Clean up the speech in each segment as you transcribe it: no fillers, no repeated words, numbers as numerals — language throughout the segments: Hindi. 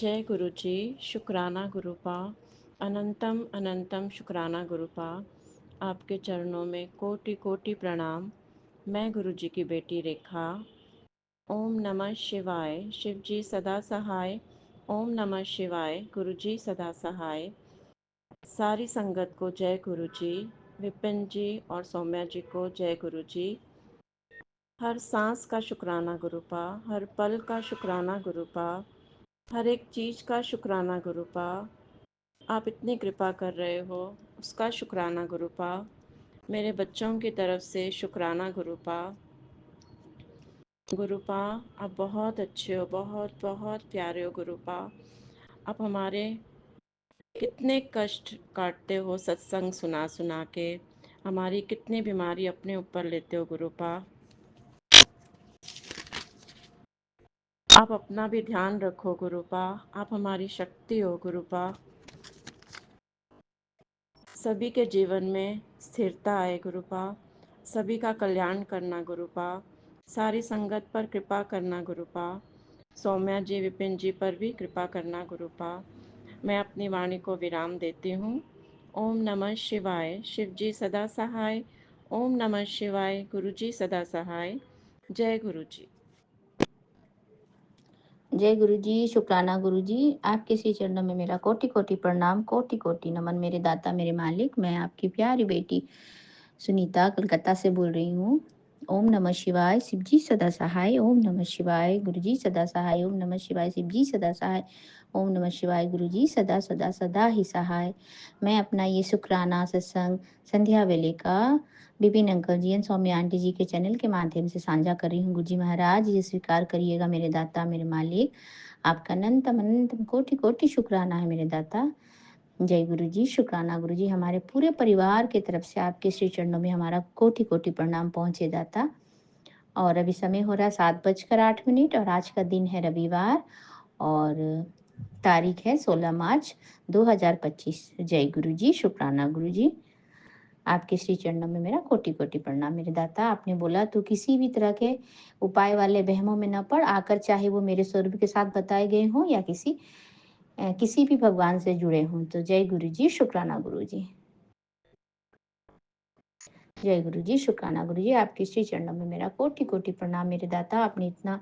जय गुरु जी। शुक्राना गुरुपा। अनंतम अनंतम शुक्राना गुरुपा। आपके चरणों में कोटि कोटि प्रणाम। मैं गुरु जी की बेटी रेखा। ओम नमः शिवाय। शिव जी सदा सहाय। ओम नमः शिवाय। गुरु जी सदा सहाय। सारी संगत को जय गुरु जी। विपिन जी और सौम्या जी को जय गुरु जी। हर सांस का शुक्राना गुरुपा। हर पल का शुक्राना गुरुपा। हर एक चीज़ का शुक्राना गुरुपा। आप इतनी कृपा कर रहे हो उसका शुक्राना गुरुपा। मेरे बच्चों की तरफ से शुक्राना गुरुपा। गुरुपा आप बहुत अच्छे हो, बहुत बहुत प्यारे हो गुरुपा। आप हमारे कितने कष्ट काटते हो सत्संग सुना सुना के। हमारी कितनी बीमारी अपने ऊपर लेते हो गुरुपा। आप अपना भी ध्यान रखो गुरुपा। आप हमारी शक्ति हो गुरुपा। सभी के जीवन में स्थिरता आए गुरुपा। सभी का कल्याण करना गुरुपा। सारी संगत पर कृपा करना गुरुपा। सौम्या जी विपिन जी पर भी कृपा करना गुरुपा। मैं अपनी वाणी को विराम देती हूँ। ओम नमः शिवाय। शिव जी सदा सहाय। ओम नमः शिवाय। गुरु जी सदा सहाय। जय गुरु जी। जय गुरु जी। शुक्राना गुरु जी। आपके श्री चरणों में मेरा कोटि कोटि प्रणाम, कोटि कोटि नमन। मेरे दाता, मेरे मालिक, मैं आपकी प्यारी बेटी सुनीता कलकत्ता से बोल रही हूँ। ओम नमः शिवाय। शिव जी सदा सहाय। ओम नमः शिवाय। गुरु जी सदा सहाय। ओम नमः शिवाय। शिव जी सदा सहाय। ओम नमः शिवाय। गुरु जी सदा सदा सदा ही सहाय। मैं अपना ये शुक्राना सत्संग संध्या वेले का Vipin uncle ji and Saumya aunty ji के चैनल के माध्यम से साझा कर रही हूँ। गुरु जी महाराज ये स्वीकार करिएगा मेरे दाता, मेरे मालिक। आपका अनंतम अनंतम कोटि कोटि शुक्राना है मेरे दाता। जय गुरु जी। शुक्राना गुरु जी। हमारे पूरे परिवार की तरफ से आपके श्री चरणों में हमारा कोटि कोटि प्रणाम पहुंचे दाता। और अभी समय हो रहा है 7:08 और आज का दिन है रविवार और तारीख है 16 मार्च 2025। जय गुरु जी। शुक्राना गुरु जी। आपके श्री चरणों में मेरा कोटि कोटि प्रणाम मेरे दाता। आपने बोला तो किसी भी तरह के उपाय वाले वहमों में न पड़ आकर, चाहे वो मेरे स्वरूप के साथ बताए गए हों या किसी भी भगवान से जुड़े हों। तो जय गुरु जी। शुक्राना गुरु जी। जय गुरु जी। शुक्राना गुरु जी। आपके श्री चरणों में मेरा कोटि कोटि प्रणाम मेरे दाता। आपने इतना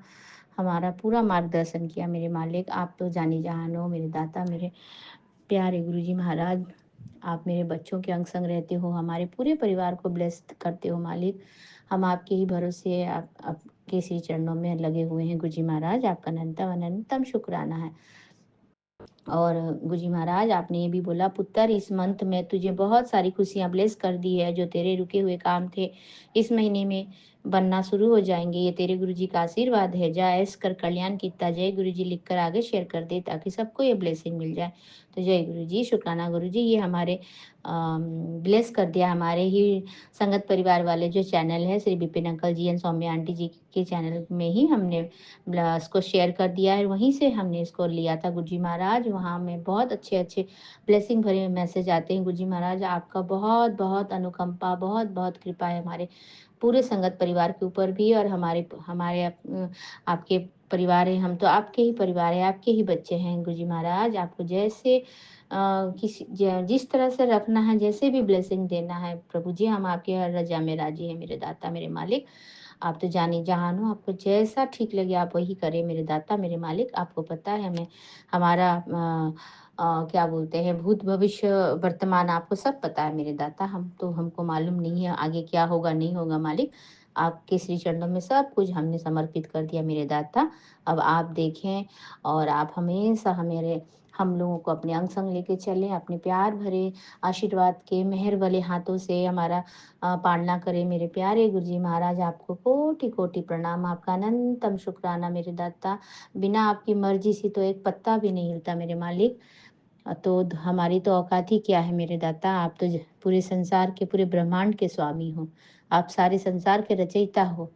हमारा पूरा मार्गदर्शन किया मेरे मालिक। आप तो जानी जहान हो मेरे दाता, मेरे प्यारे गुरु जी महाराज। आप मेरे बच्चों के अंग संग रहते हो, हमारे पूरे परिवार को ब्लेस करते हो मालिक। हम आपके ही भरोसे आपके श्री चरणों में लगे हुए हैं गुरु जी महाराज। आपका अनंतम अनंतम शुक्राना है। और गुरुजी महाराज आपने ये भी बोला, पुत्र इस मंथ में तुझे बहुत सारी खुशियां ब्लेस कर दी है। जो तेरे रुके हुए काम थे इस महीने में बनना शुरू हो जाएंगे। ये तेरे गुरुजी का आशीर्वाद है। जा ऐस कर कल्याण कितना। जय गुरुजी लिखकर आगे शेयर कर दे ताकि सबको ये ब्लेसिंग मिल जाए। तो जय गुरुजी। शुक्राना गुरुजी। ये हमारे ब्लेस कर दिया हमारे ही संगत परिवार वाले जो चैनल है Shri Vipin uncle ji and Saumya aunty ji के चैनल में ही हमने इसको शेयर कर दिया है। वहीं से हमने इसको लिया था गुरुजी महाराज। वहाँ में बहुत अच्छे अच्छे ब्लेसिंग भरे मैसेज आते हैं। गुरुजी महाराज आपका बहुत बहुत अनुकंपा, बहुत बहुत कृपा है हमारे पूरे संगत परिवार के ऊपर भी। और हमारे हमारे आपके परिवार है, हम तो आपके ही परिवार है, आपके ही बच्चे हैं। गुरुजी महाराज आपको जैसे जिस तरह से रखना है, जैसे भी ब्लेसिंग देना है प्रभु जी, हम आपके हर रजा में राजी हैं मेरे दाता, मेरे मालिक। आप तो जानी जहान हो, आपको जैसा ठीक लगे आप वही करें मेरे दाता, मेरे मालिक। आपको पता है हमें हमारा क्या बोलते हैं भूत भविष्य वर्तमान आपको सब पता है मेरे दाता। हमको मालूम नहीं है आगे क्या होगा नहीं होगा मालिक। आपके श्री चरणों में सब कुछ हमने समर्पित कर दिया मेरे दाता। अब आप देखें और आप हमेशा हमारे हम लोगों को अपने अंग संग लेके चलें। अपने प्यार भरे आशीर्वाद के मेहर वाले हाथों से हमारा पालना करें मेरे प्यारे गुरुजी महाराज। आपको कोटि कोटि प्रणाम, आपका अनंतम शुक्राना मेरे दाता। बिना आपकी मर्जी से तो एक पत्ता भी नहीं हिलता मेरे मालिक। तो हमारी तो औकात ही क्या है मेरे दाता। आप तो पूरे संसार के, पूरे ब्रह्मांड के स्वामी हो। आप सारे संसार के रचयिता हो।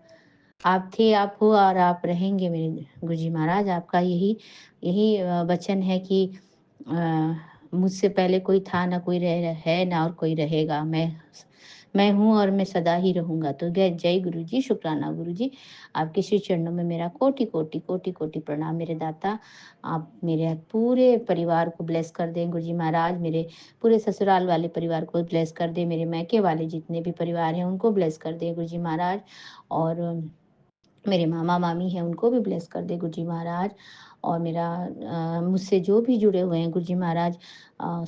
आप थे, आप हो और आप रहेंगे मेरे गुरुजी महाराज। आपका यही यही वचन है कि मुझसे पहले कोई था, ना कोई है, ना और कोई रहेगा। मैं मैं हूँ और मैं सदा ही रहूँगा। तो जय जय गुरु जी, शुक्राना गुरु जी। आपके श्री चरणों में मेरा कोटि-कोटि, कोटि-कोटि प्रणाम मेरे दाता। आप मेरे पूरे परिवार को ब्लेस कर दें गुरु जी महाराज, मेरे पूरे ससुराल वाले परिवार को ब्लेस कर दें, मेरे मायके वाले जितने भी परिवार हैं उनको ब्लेस कर दें गुरु जी महाराज। और मेरे मामा-मामी हैं उनको भी ब्लेस कर दे गुरुजी महाराज। और मेरा मुझसे जो भी जुड़े हुए हैं गुरुजी महाराज,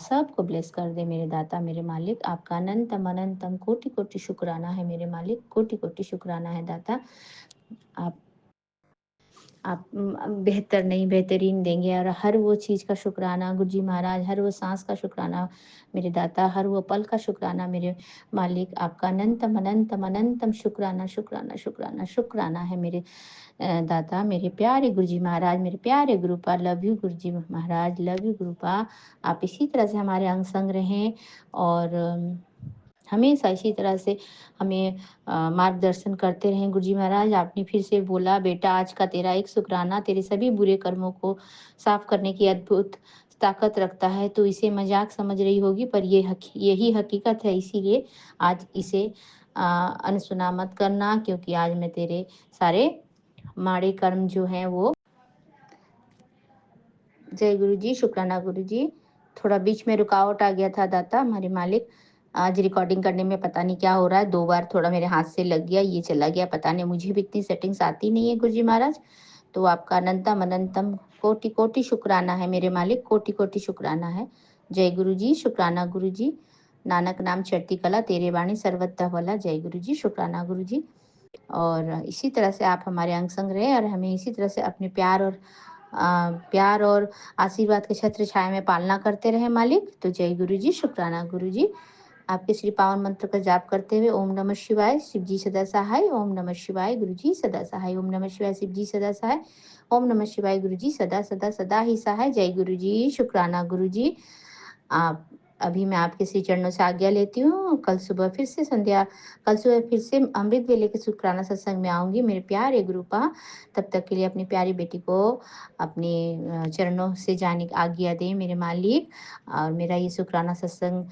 सबको ब्लेस कर दे मेरे दाता मेरे मालिक। आपका अनंतम अनंतम कोटि-कोटि शुक्राना है मेरे मालिक, कोटि-कोटि शुक्राना है दाता। आप बेहतर नहीं बेहतरीन देंगे, और हर वो चीज़ का शुक्राना गुरुजी महाराज, हर वो साँस का शुक्राना मेरे दाता, हर वो पल का शुक्राना मेरे मालिक। आपका अनंतम अनंतम अनंतम शुक्राना, शुक्राना, शुक्राना, शुक्राना है मेरे दाता, मेरे प्यारे गुरुजी महाराज, मेरे प्यारे Gurupa, love you Guruji Maharaj, love you Gurupa. आप इसी तरह से हमारे अंग संग रहें, और हमेशा इसी तरह से हमें मार्गदर्शन करते रहें गुरुजी महाराज। आपने फिर से बोला, बेटा आज का तेरा एक शुक्राना तेरे सभी बुरे कर्मों को साफ करने की अद्भुत ताकत रखता है। तो इसे मजाक समझ रही होगी, पर यही हकीकत है, इसीलिए आज इसे अनसुना मत करना, क्योंकि आज मैं तेरे सारे माड़े कर्म जो हैं वो। जय गुरु जी, शुक्राना गुरु जी। थोड़ा बीच में रुकावट आ गया था दाता हमारे मालिक। आज रिकॉर्डिंग करने में पता नहीं क्या हो रहा है, 2 बार थोड़ा मेरे हाथ से लग गया, ये चला गया, पता नहीं, मुझे भी इतनी सेटिंग्स आती नहीं है गुरु जी महाराज। तो आपका अनंतम अनंतम कोटि-कोटि शुक्राना है मेरे मालिक, कोटि-कोटि शुक्राना है। जय गुरु जी, शुक्राना गुरु जी। नानक नाम चढ़ती कला, तेरे वाणी सर्वथा भला। जय गुरु जी, शुक्राना गुरु जी। और इसी तरह से आप हमारे अंग संग रहें, और हमें इसी तरह से अपने प्यार और आशीर्वाद के छत्र छाया में पालना करते रहे मालिक। तो जय गुरु जी, शुक्राना गुरु जी। आपके श्री पावन मंत्र का जाप करते हुए ओम नमः शिवाय, शिव जी सदा सहाय, ओम नमः शिवाय, गुरु जी सदा सहाय, ओम नमः शिवाय, शिव जी सदा सहाय, ओम नमः शिवाय, गुरु जी सदा सदा सदा ही सहाय। जय गुरु जी, शुक्राना गुरु जी। आप अभी मैं आपके श्री चरणों से आज्ञा लेती हूँ। कल सुबह फिर से अमृत वेले के शुक्राना सत्संग में आऊँगी मेरे प्यारे गुरुपा। तब तक के लिए अपनी प्यारी बेटी को अपने चरणों से जाने की आज्ञा दें मेरे मालिक। और मेरा ये शुक्राना सत्संग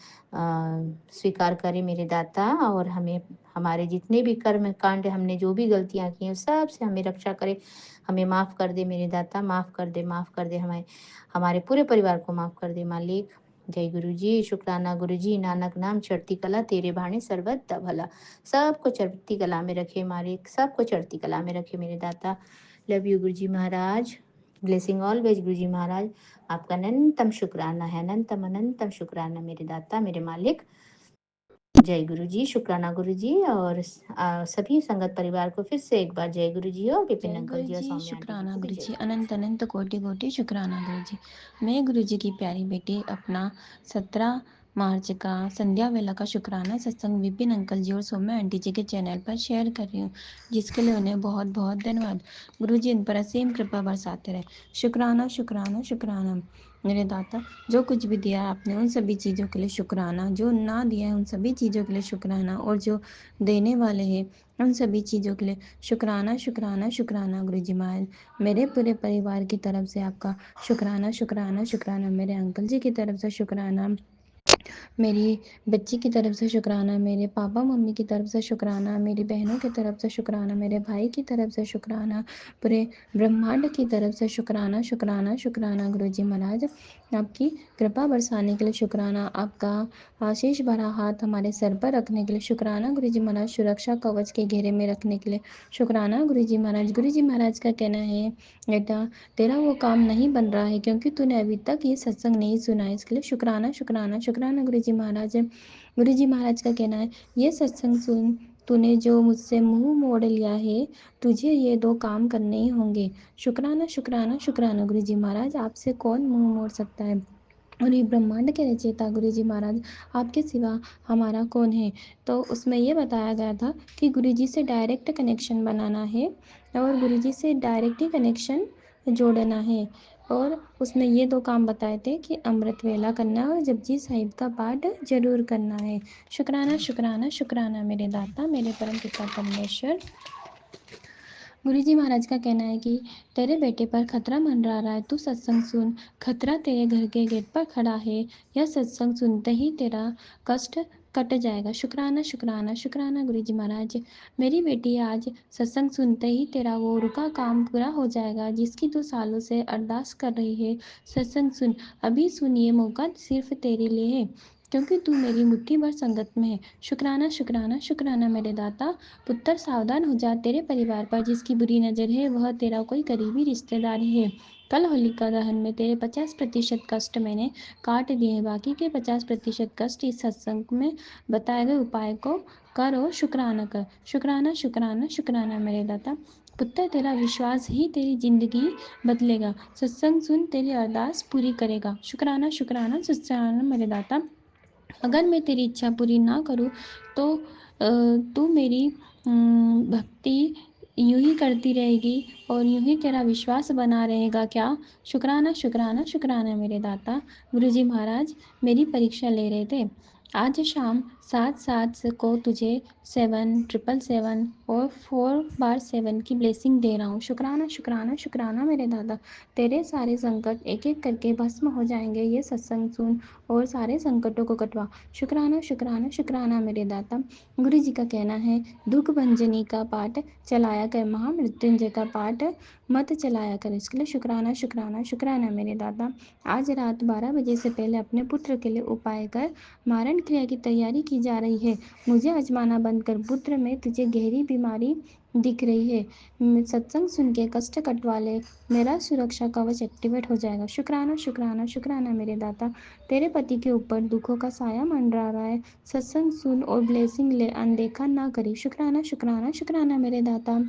स्वीकार करें मेरे दाता, और हमें हमारे जितने भी कर्म कांड, हमने जो भी गलतियाँ की हैं, सब से हमें रक्षा करे। हमें माफ़ कर दे मेरे दाता, माफ़ कर दे, माफ़ कर दे, हमें हमारे पूरे परिवार को माफ़ कर दे मालिक। जय गुरु जी, शुक्राना गुरु जी। नानक नाम चढ़ती कला, तेरे बाणी सर्वदा भला। सबको चढ़ती कला में रखे मालिक, सबको चढ़ती कला में रखे मेरे दाता। Love you Guru ji Maharaj. Blessing always गुरु जी महाराज। आपका अनंतम शुक्राना है, अनंतम अनंतम शुक्राना मेरे दाता मेरे मालिक। जय गुरु जी, शुक्राना गुरु जी। और सभी संगत परिवार को फिर से एक बार जय गुरु जी, और विपिन जय अंकल गुरु जी और जी, सौम्या आंटी जी शुक्राना को भी गुरु जय जी, गुरु जी। अनंत अनंत कोटि कोटि शुक्राना गुरु जी। मैं गुरु जी की प्यारी बेटी अपना 17 मार्च का संध्या वेला का शुक्राना सत्संग विपिन अंकल जी और सौम्या आंटी जी के चैनल पर शेयर कर रही हूँ, जिसके लिए उन्हें बहुत बहुत धन्यवाद। गुरु जी इन पर असीम कृपा बरसाते रहे। शुक्राना शुक्राना शुक्राना मेरे दाता, जो कुछ भी दिया है आपने उन सभी चीज़ों के लिए शुक्राना, जो ना दिया है उन सभी चीज़ों के लिए शुक्राना, और जो देने वाले हैं उन सभी चीज़ों के लिए शुक्राना शुक्राना शुक्राना गुरु जी महाराज। मेरे पूरे परिवार की तरफ से आपका शुक्राना शुक्राना शुक्राना, मेरे अंकल जी की तरफ से शुक्राना, मेरी बच्ची की तरफ से शुक्राना, मेरे पापा मम्मी की तरफ से शुक्राना, मेरी बहनों की तरफ से शुक्राना, मेरे भाई की तरफ से शुक्राना, पूरे ब्रह्मांड की तरफ से शुक्राना शुक्राना शुक्राना गुरु जी महाराज। आपकी कृपा बरसाने के लिए शुक्राना, आपका आशीष भरा हाथ हमारे सर पर रखने के लिए शुक्राना गुरु जी महाराज, सुरक्षा कवच के घेरे में रखने के लिए शुक्राना गुरु जी महाराज। गुरु जी महाराज का कहना है, बेटा तेरा वो काम नहीं बन रहा है क्योंकि तूने अभी तक ये सत्संग नहीं सुना है, इसके लिए शुक्राना शुक्राना शुक्राना गुरु जी महाराज। गुरु जी महाराज का कहना है, ये सत्संग सुन, तूने जो मुझसे मुंह मोड़ लिया है, तुझे ये 2 काम करने ही होंगे। शुक्राना शुक्राना शुक्राना गुरु जी महाराज। आपसे कौन मुंह मोड़ सकता है, और ये ब्रह्मांड के रचयिता गुरु जी महाराज, आपके सिवा हमारा कौन है। तो उसमें ये बताया गया था कि गुरु जी से डायरेक्ट कनेक्शन बनाना है, और गुरु जी से डायरेक्ट ही कनेक्शन जोड़ना है। और उसमें ये 2 काम बताए थे कि अमृत वेला करना है और जपजी साहिब का पाठ जरूर करना है। शुक्राना शुक्राना शुक्राना मेरे दाता, मेरे परम पिता परमेश्वर। गुरु जी महाराज का कहना है कि तेरे बेटे पर खतरा मंडरा रहा है, तू सत्संग सुन। खतरा तेरे घर के गेट पर खड़ा है, यह सत्संग सुनते ही तेरा कष्ट कट जाएगा। शुक्राना शुक्राना शुक्राना गुरुजी महाराज। मेरी बेटी आज सत्संग सुनते ही तेरा वो रुका काम पूरा हो जाएगा जिसकी तू सालों से अरदास कर रही है। सत्संग सुन, अभी सुन, ये मौका सिर्फ तेरे लिए है क्योंकि तू मेरी मुट्ठी भर संगत में है। शुक्राना शुक्राना शुक्राना मेरे दाता। पुत्र सावधान हो जा, तेरे परिवार पर जिसकी बुरी नज़र है वह तेरा कोई करीबी रिश्तेदार ही है। कल होलिका दहन में तेरे 50% कष्ट मैंने काट दिए हैं, बाकी के 50% कष्ट इस सत्संग में बताए गए उपाय को कर और शुक्राना कर। शुक्राना शुक्राना शुक्राना मेरे दाता। पुत्र, तेरा विश्वास ही तेरी जिंदगी बदलेगा। सत्संग सुन, तेरी अरदास पूरी करेगा। शुक्राना शुक्राना शुक्राना मेरे दाता। अगर मैं तेरी इच्छा पूरी ना करूँ तो तू मेरी भक्ति यूं ही करती रहेगी और यूं ही तेरा विश्वास बना रहेगा क्या? शुक्राना शुक्राना शुक्राना मेरे दाता। गुरुजी महाराज मेरी परीक्षा ले रहे थे। आज शाम 7 को तुझे 7 777 और 4 बार 7 की ब्लेसिंग दे रहा हूँ। शुक्राना शुक्राना शुक्राना मेरे दादा। तेरे सारे संकट एक एक करके भस्म हो जाएंगे। ये सत्संग सुन और सारे संकटों को कटवा। शुक्राना शुक्राना शुक्राना मेरे दाता। गुरु जी का कहना है, दुख भंजनी का पाठ चलाया कर, महामृत्युंजय का पाठ मत चलाया कर। इसके लिए शुक्राना शुक्राना शुक्राना मेरे दाता। आज रात 12 बजे से पहले अपने पुत्र के लिए उपाय कर मारण क्रिया की तैयारी की जा रही है। मुझे अजमाना बंद कर। पुत्र में तुझे गहरी बीमारी दिख रही है। सत्संग सुन के कष्ट कटवा ले, मेरा सुरक्षा कवच एक्टिवेट हो जाएगा। शुक्राना शुक्राना शुक्राना मेरे दाता। तेरे पति के ऊपर दुखों का साया मंडरा रहा है। सत्संग सुन और ब्लेसिंग ले, अनदेखा ना करी। शुक्राना शुक्राना शुक्राना मेरे दाता।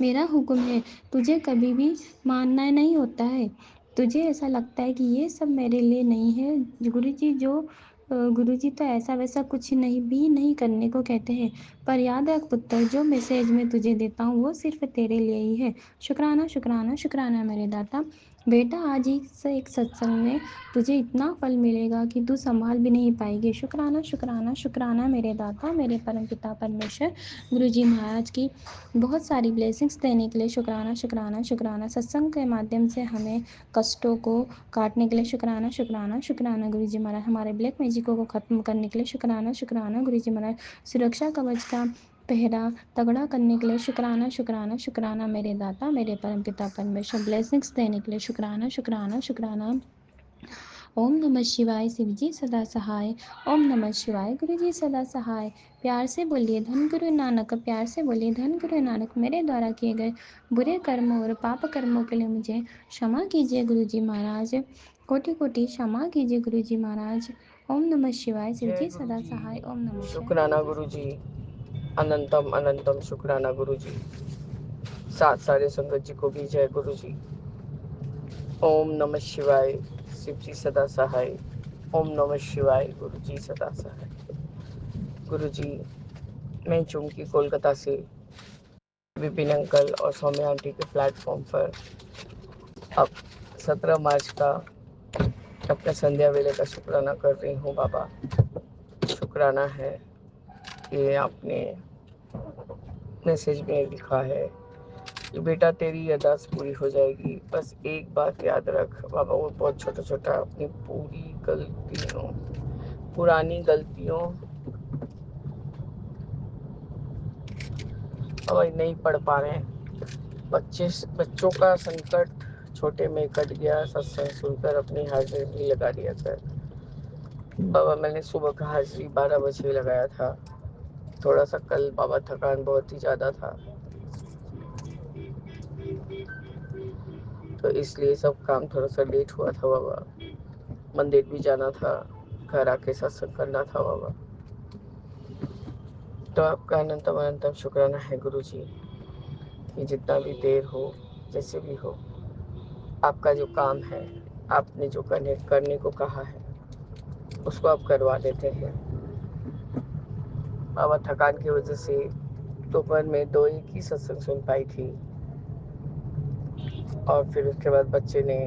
मेरा हुक्म है, तुझे कभी भी मानना नहीं होता है। तुझे ऐसा लगता है कि ये सब मेरे लिए नहीं है। गुरुजी तो ऐसा वैसा कुछ नहीं भी नहीं करने को कहते हैं। पर याद रख पुत्र, जो मैसेज मैं तुझे देता हूँ वो सिर्फ तेरे लिए ही है। शुक्राना शुक्राना शुक्राना मेरे दाता। बेटा, आज ही से एक सत्संग में तुझे इतना फल मिलेगा कि तू संभाल भी नहीं पाएगी। शुक्राना शुक्राना शुक्राना मेरे दाता, मेरे परम पिता परमेश्वर गुरुजी महाराज की बहुत सारी ब्लेसिंग्स देने के लिए शुक्राना शुक्राना शुक्राना। सत्संग के माध्यम से हमें कष्टों को काटने के लिए शुक्राना शुक्राना शुक्राना गुरुजी महाराज। हमारे ब्लैक मैजिकों को खत्म करने के लिए शुक्राना शुक्राना गुरुजी महाराज। सुरक्षा कवच का पहरा तगड़ा करने के लिए शुक्राना शुक्राना शुक्राना मेरे दाता, मेरे परम पिता परमेश्वर। ब्लेसिंग्स देने के लिए शुक्राना शुक्राना शुक्राना। ओम नमः शिवाय, शिव जी सदा सहाय। ओम नमः शिवाय, गुरु जी सदा सहाय। प्यार से बोलिए धन गुरु नानक, प्यार से बोलिए धन गुरु नानक। मेरे द्वारा किए गए बुरे कर्मों और पाप कर्मों के लिए मुझे क्षमा कीजिए गुरु जी महाराज। कोटि कोटि क्षमा कीजिए गुरु जी महाराज। ओम नमः शिवाय, शिव जय जी गुरु सदा जी। सहाय। ओम नमः शिवाय। शुक्राना गुरु जी। अनंतम अनंतम शुक्राना गुरु जी। सात सारे संगत जी को भी जय गुरु जी। ओम नमः शिवाय, शिव जी सदा सहाय। ओम नमः शिवाय, गुरु जी सदा सहाय। गुरु जी, मैं चूंकि कोलकाता से विपिन अंकल और सौम्या आंटी के प्लेटफॉर्म पर अब 17 मार्च का अपने संध्या वेले का शुक्राना कर रही हूँ। बाबा, शुक्राना है कि आपने मैसेज में लिखा है कि बेटा तेरी अरदास पूरी हो जाएगी। बस एक बात याद रख बाबा, वो बहुत छोटा छोटा अपनी पुरानी गलतियों और नहीं पढ़ पा रहे हैं। बच्चों का संकट छोटे में कट गया। सत्संग सुनकर अपनी हाजिरी लगा दिया कर बाबा। मैंने सुबह का हाजिरी 12 बजे लगाया था। थोड़ा सा कल बाबा थकान बहुत ही ज़्यादा था, तो इसलिए सब काम थोड़ा सा लेट हुआ था बाबा। मंदिर भी जाना था, घर आके सत्संग करना था बाबा। तो आपका अनंतम अनंतम शुक्राना है गुरु जी कि जितना भी देर हो, जैसे भी हो, आपका जो काम है, आपने जो करने को कहा है उसको आप करवा देते हैं बाबा। थकान की वजह से दोपहर में 2 एक ही सत्संग सुन पाई थी और फिर उसके बाद बच्चे ने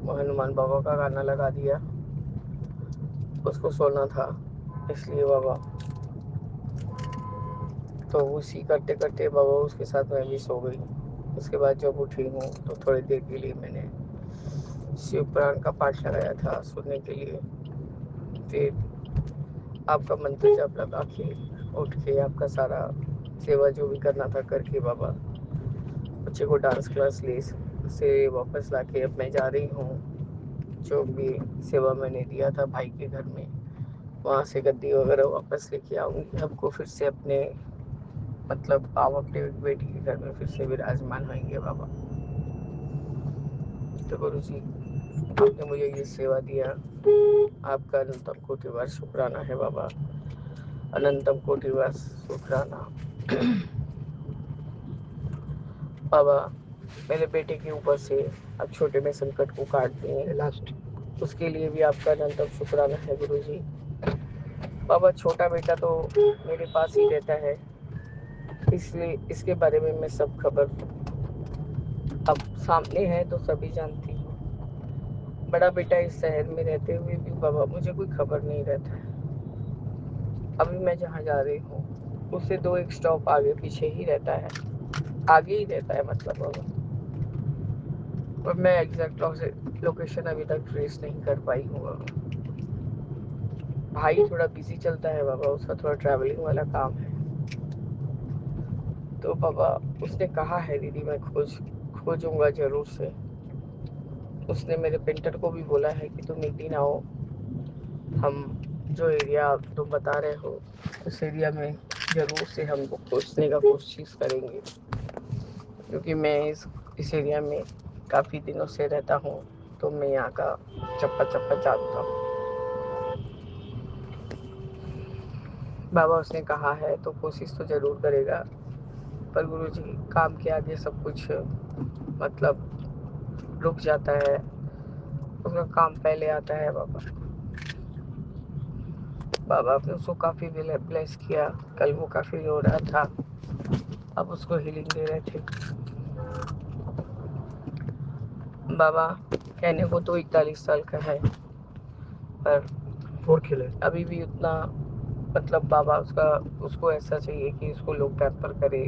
हनुमान बाबा का गाना लगा दिया, उसको सोना था इसलिए बाबा। तो उसी करते करते बाबा उसके साथ मैं भी सो गई। उसके बाद जब उठी हूँ तो थोड़ी देर के लिए मैंने शिव पुराण का पाठ लगाया था सुनने के लिए। फिर आपका मंत्र जब लगा के उठ के आपका सारा सेवा जो भी करना था करके बाबा, बच्चे को डांस क्लास ले से वापस लाके अब मैं जा रही हूँ। जो भी सेवा मैंने दिया था भाई के घर में, वहाँ से गद्दी वगैरह वापस लेके आऊँगी। आपको फिर से अपने मतलब आप अपने बेटी के घर में फिर से विराजमान होंगे बाबा। तो गुरु जी, आपने मुझे ये सेवा दिया, आपका अनंतम कोटि बार शुक्राना है बाबा, अनंतम कोटि बार शुक्राना। बाबा, मेरे बेटे के ऊपर से आप छोटे में संकट को काट दिए लास्ट, उसके लिए भी आपका अनंतम शुक्राना है गुरु जी। बाबा, छोटा बेटा तो मेरे पास ही रहता है, इसलिए इसके बारे में मैं सब खबर अब सामने है तो सभी जानती हूँ। बड़ा बेटा इस शहर में रहते हुए भी बाबा मुझे कोई खबर नहीं रहता है। अभी मैं जहाँ जा रही हूँ उससे 2-1 स्टॉप आगे पीछे ही रहता है, आगे ही रहता है मतलब बाबा। और मैं एग्जैक्ट लोकेशन अभी तक ट्रेस नहीं कर पाई हूँ बाबा। भाई थोड़ा बिजी चलता है बाबा, उसका थोड़ा ट्रैवलिंग वाला काम है। तो बाबा उसने कहा है दीदी मैं खोजूंगा जरूर से। उसने मेरे पेंटर को भी बोला है कि तुम एक दिन आओ, हम जो एरिया तुम बता रहे हो उस एरिया में जरूर से हम खोजने का कोशिश करेंगे, क्योंकि मैं इस एरिया में काफ़ी दिनों से रहता हूँ, तो मैं यहाँ का चप्पा चप्पा जानता हूँ बाबा। उसने कहा है तो कोशिश तो ज़रूर करेगा, पर गुरुजी काम के आगे सब कुछ मतलब रुक जाता है, उसका काम पहले आता है बाबा। बाबा आपने उसको काफ़ी ब्लेस किया, कल वो काफ़ी रो रहा था, अब उसको हीलिंग दे रहे थे बाबा। कहने को तो 41 साल का है, पर और खिले अभी भी उतना मतलब बाबा उसको ऐसा चाहिए कि उसको लोग पैम्पर करे,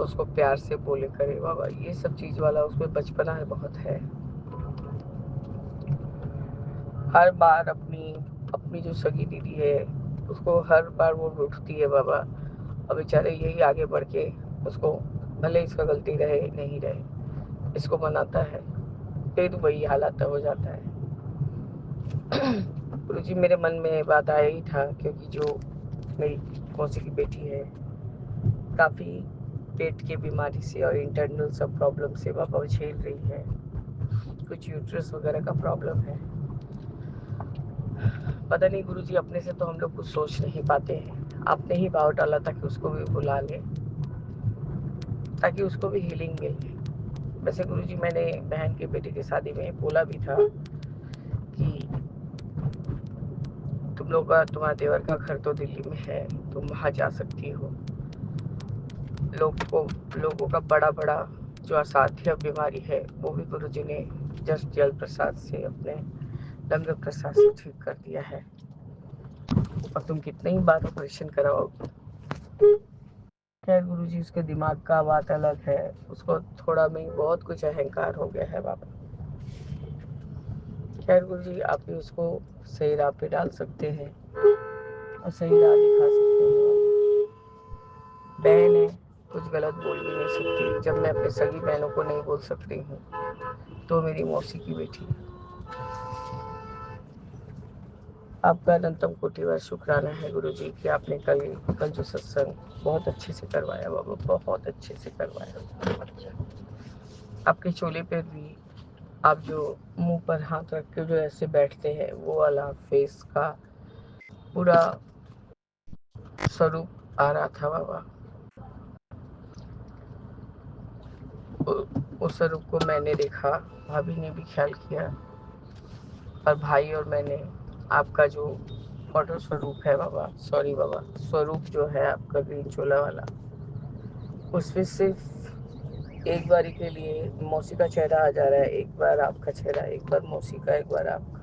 उसको प्यार से बोले करे बाबा। ये सब चीज़ वाला उसमें बचपना है बहुत है। हर बार अपनी अपनी जो सगी दीदी है उसको हर बार वो उठती है बाबा, और बेचारे यही आगे बढ़ के उसको, भले इसका गलती रहे नहीं रहे, इसको मनाता है, फिर वही हालात हो जाता है। गुरु जी मेरे मन में बात आया ही था, क्योंकि जो मेरी मौसी की बेटी है काफ़ी पेट की बीमारी से और इंटरनल सब प्रॉब्लम से बाबा झेल रही है, कुछ यूट्रस वगैरह का प्रॉब्लम है। पता नहीं गुरुजी, अपने से तो हम लोग कुछ सोच नहीं पाते हैं, आपने ही भाव डाला था कि उसको भी बुला ले ताकि उसको भी हीलिंग मिले। वैसे गुरुजी मैंने बहन के बेटे की शादी में बोला भी था कि तुम लोग का तुम्हारे देवर का घर तो दिल्ली में है, तुम वहाँ जा सकती हो। लोगों का बड़ा बड़ा जो असाध्य बीमारी है वो भी गुरुजी ने जस्ट जल प्रसाद से, अपने लंगर प्रसाद से ठीक कर दिया है। और तुम कितने ही बार ऑपरेशन कराओगे। खैर गुरुजी उसके दिमाग का बात अलग है, उसको थोड़ा में बहुत कुछ अहंकार हो गया है बाबा। खैर गुरुजी आप भी उसको सही राह पे डाल सकते हैं और सही राह दिखा सकते हैं बाबा। बहन है, कुछ गलत बोल भी नहीं सकती, जब मैं अपनी सगी बहनों को नहीं बोल सकती हूँ तो मेरी मौसी की बेटी। आपका अनंतम कोटिवार शुक्राना है गुरुजी कि आपने कल जो सत्संग बहुत अच्छे से करवाया बाबा, बहुत अच्छे से करवाया। आपके चोले पे भी आप जो मुंह पर हाथ रख के जो ऐसे बैठते हैं वो वाला फेस का पूरा स्वरूप आ रहा था बाबा। उस स्वरूप को मैंने देखा, भाभी ने भी ख्याल किया, और भाई और मैंने आपका जो फोटो स्वरूप है बाबा, सॉरी बाबा, स्वरूप जो है आपका ग्रीन चोला वाला, उसमें सिर्फ एक बारी के लिए मौसी का चेहरा आ जा रहा है, एक बार आपका चेहरा, एक बार मौसी का, एक बार आपका।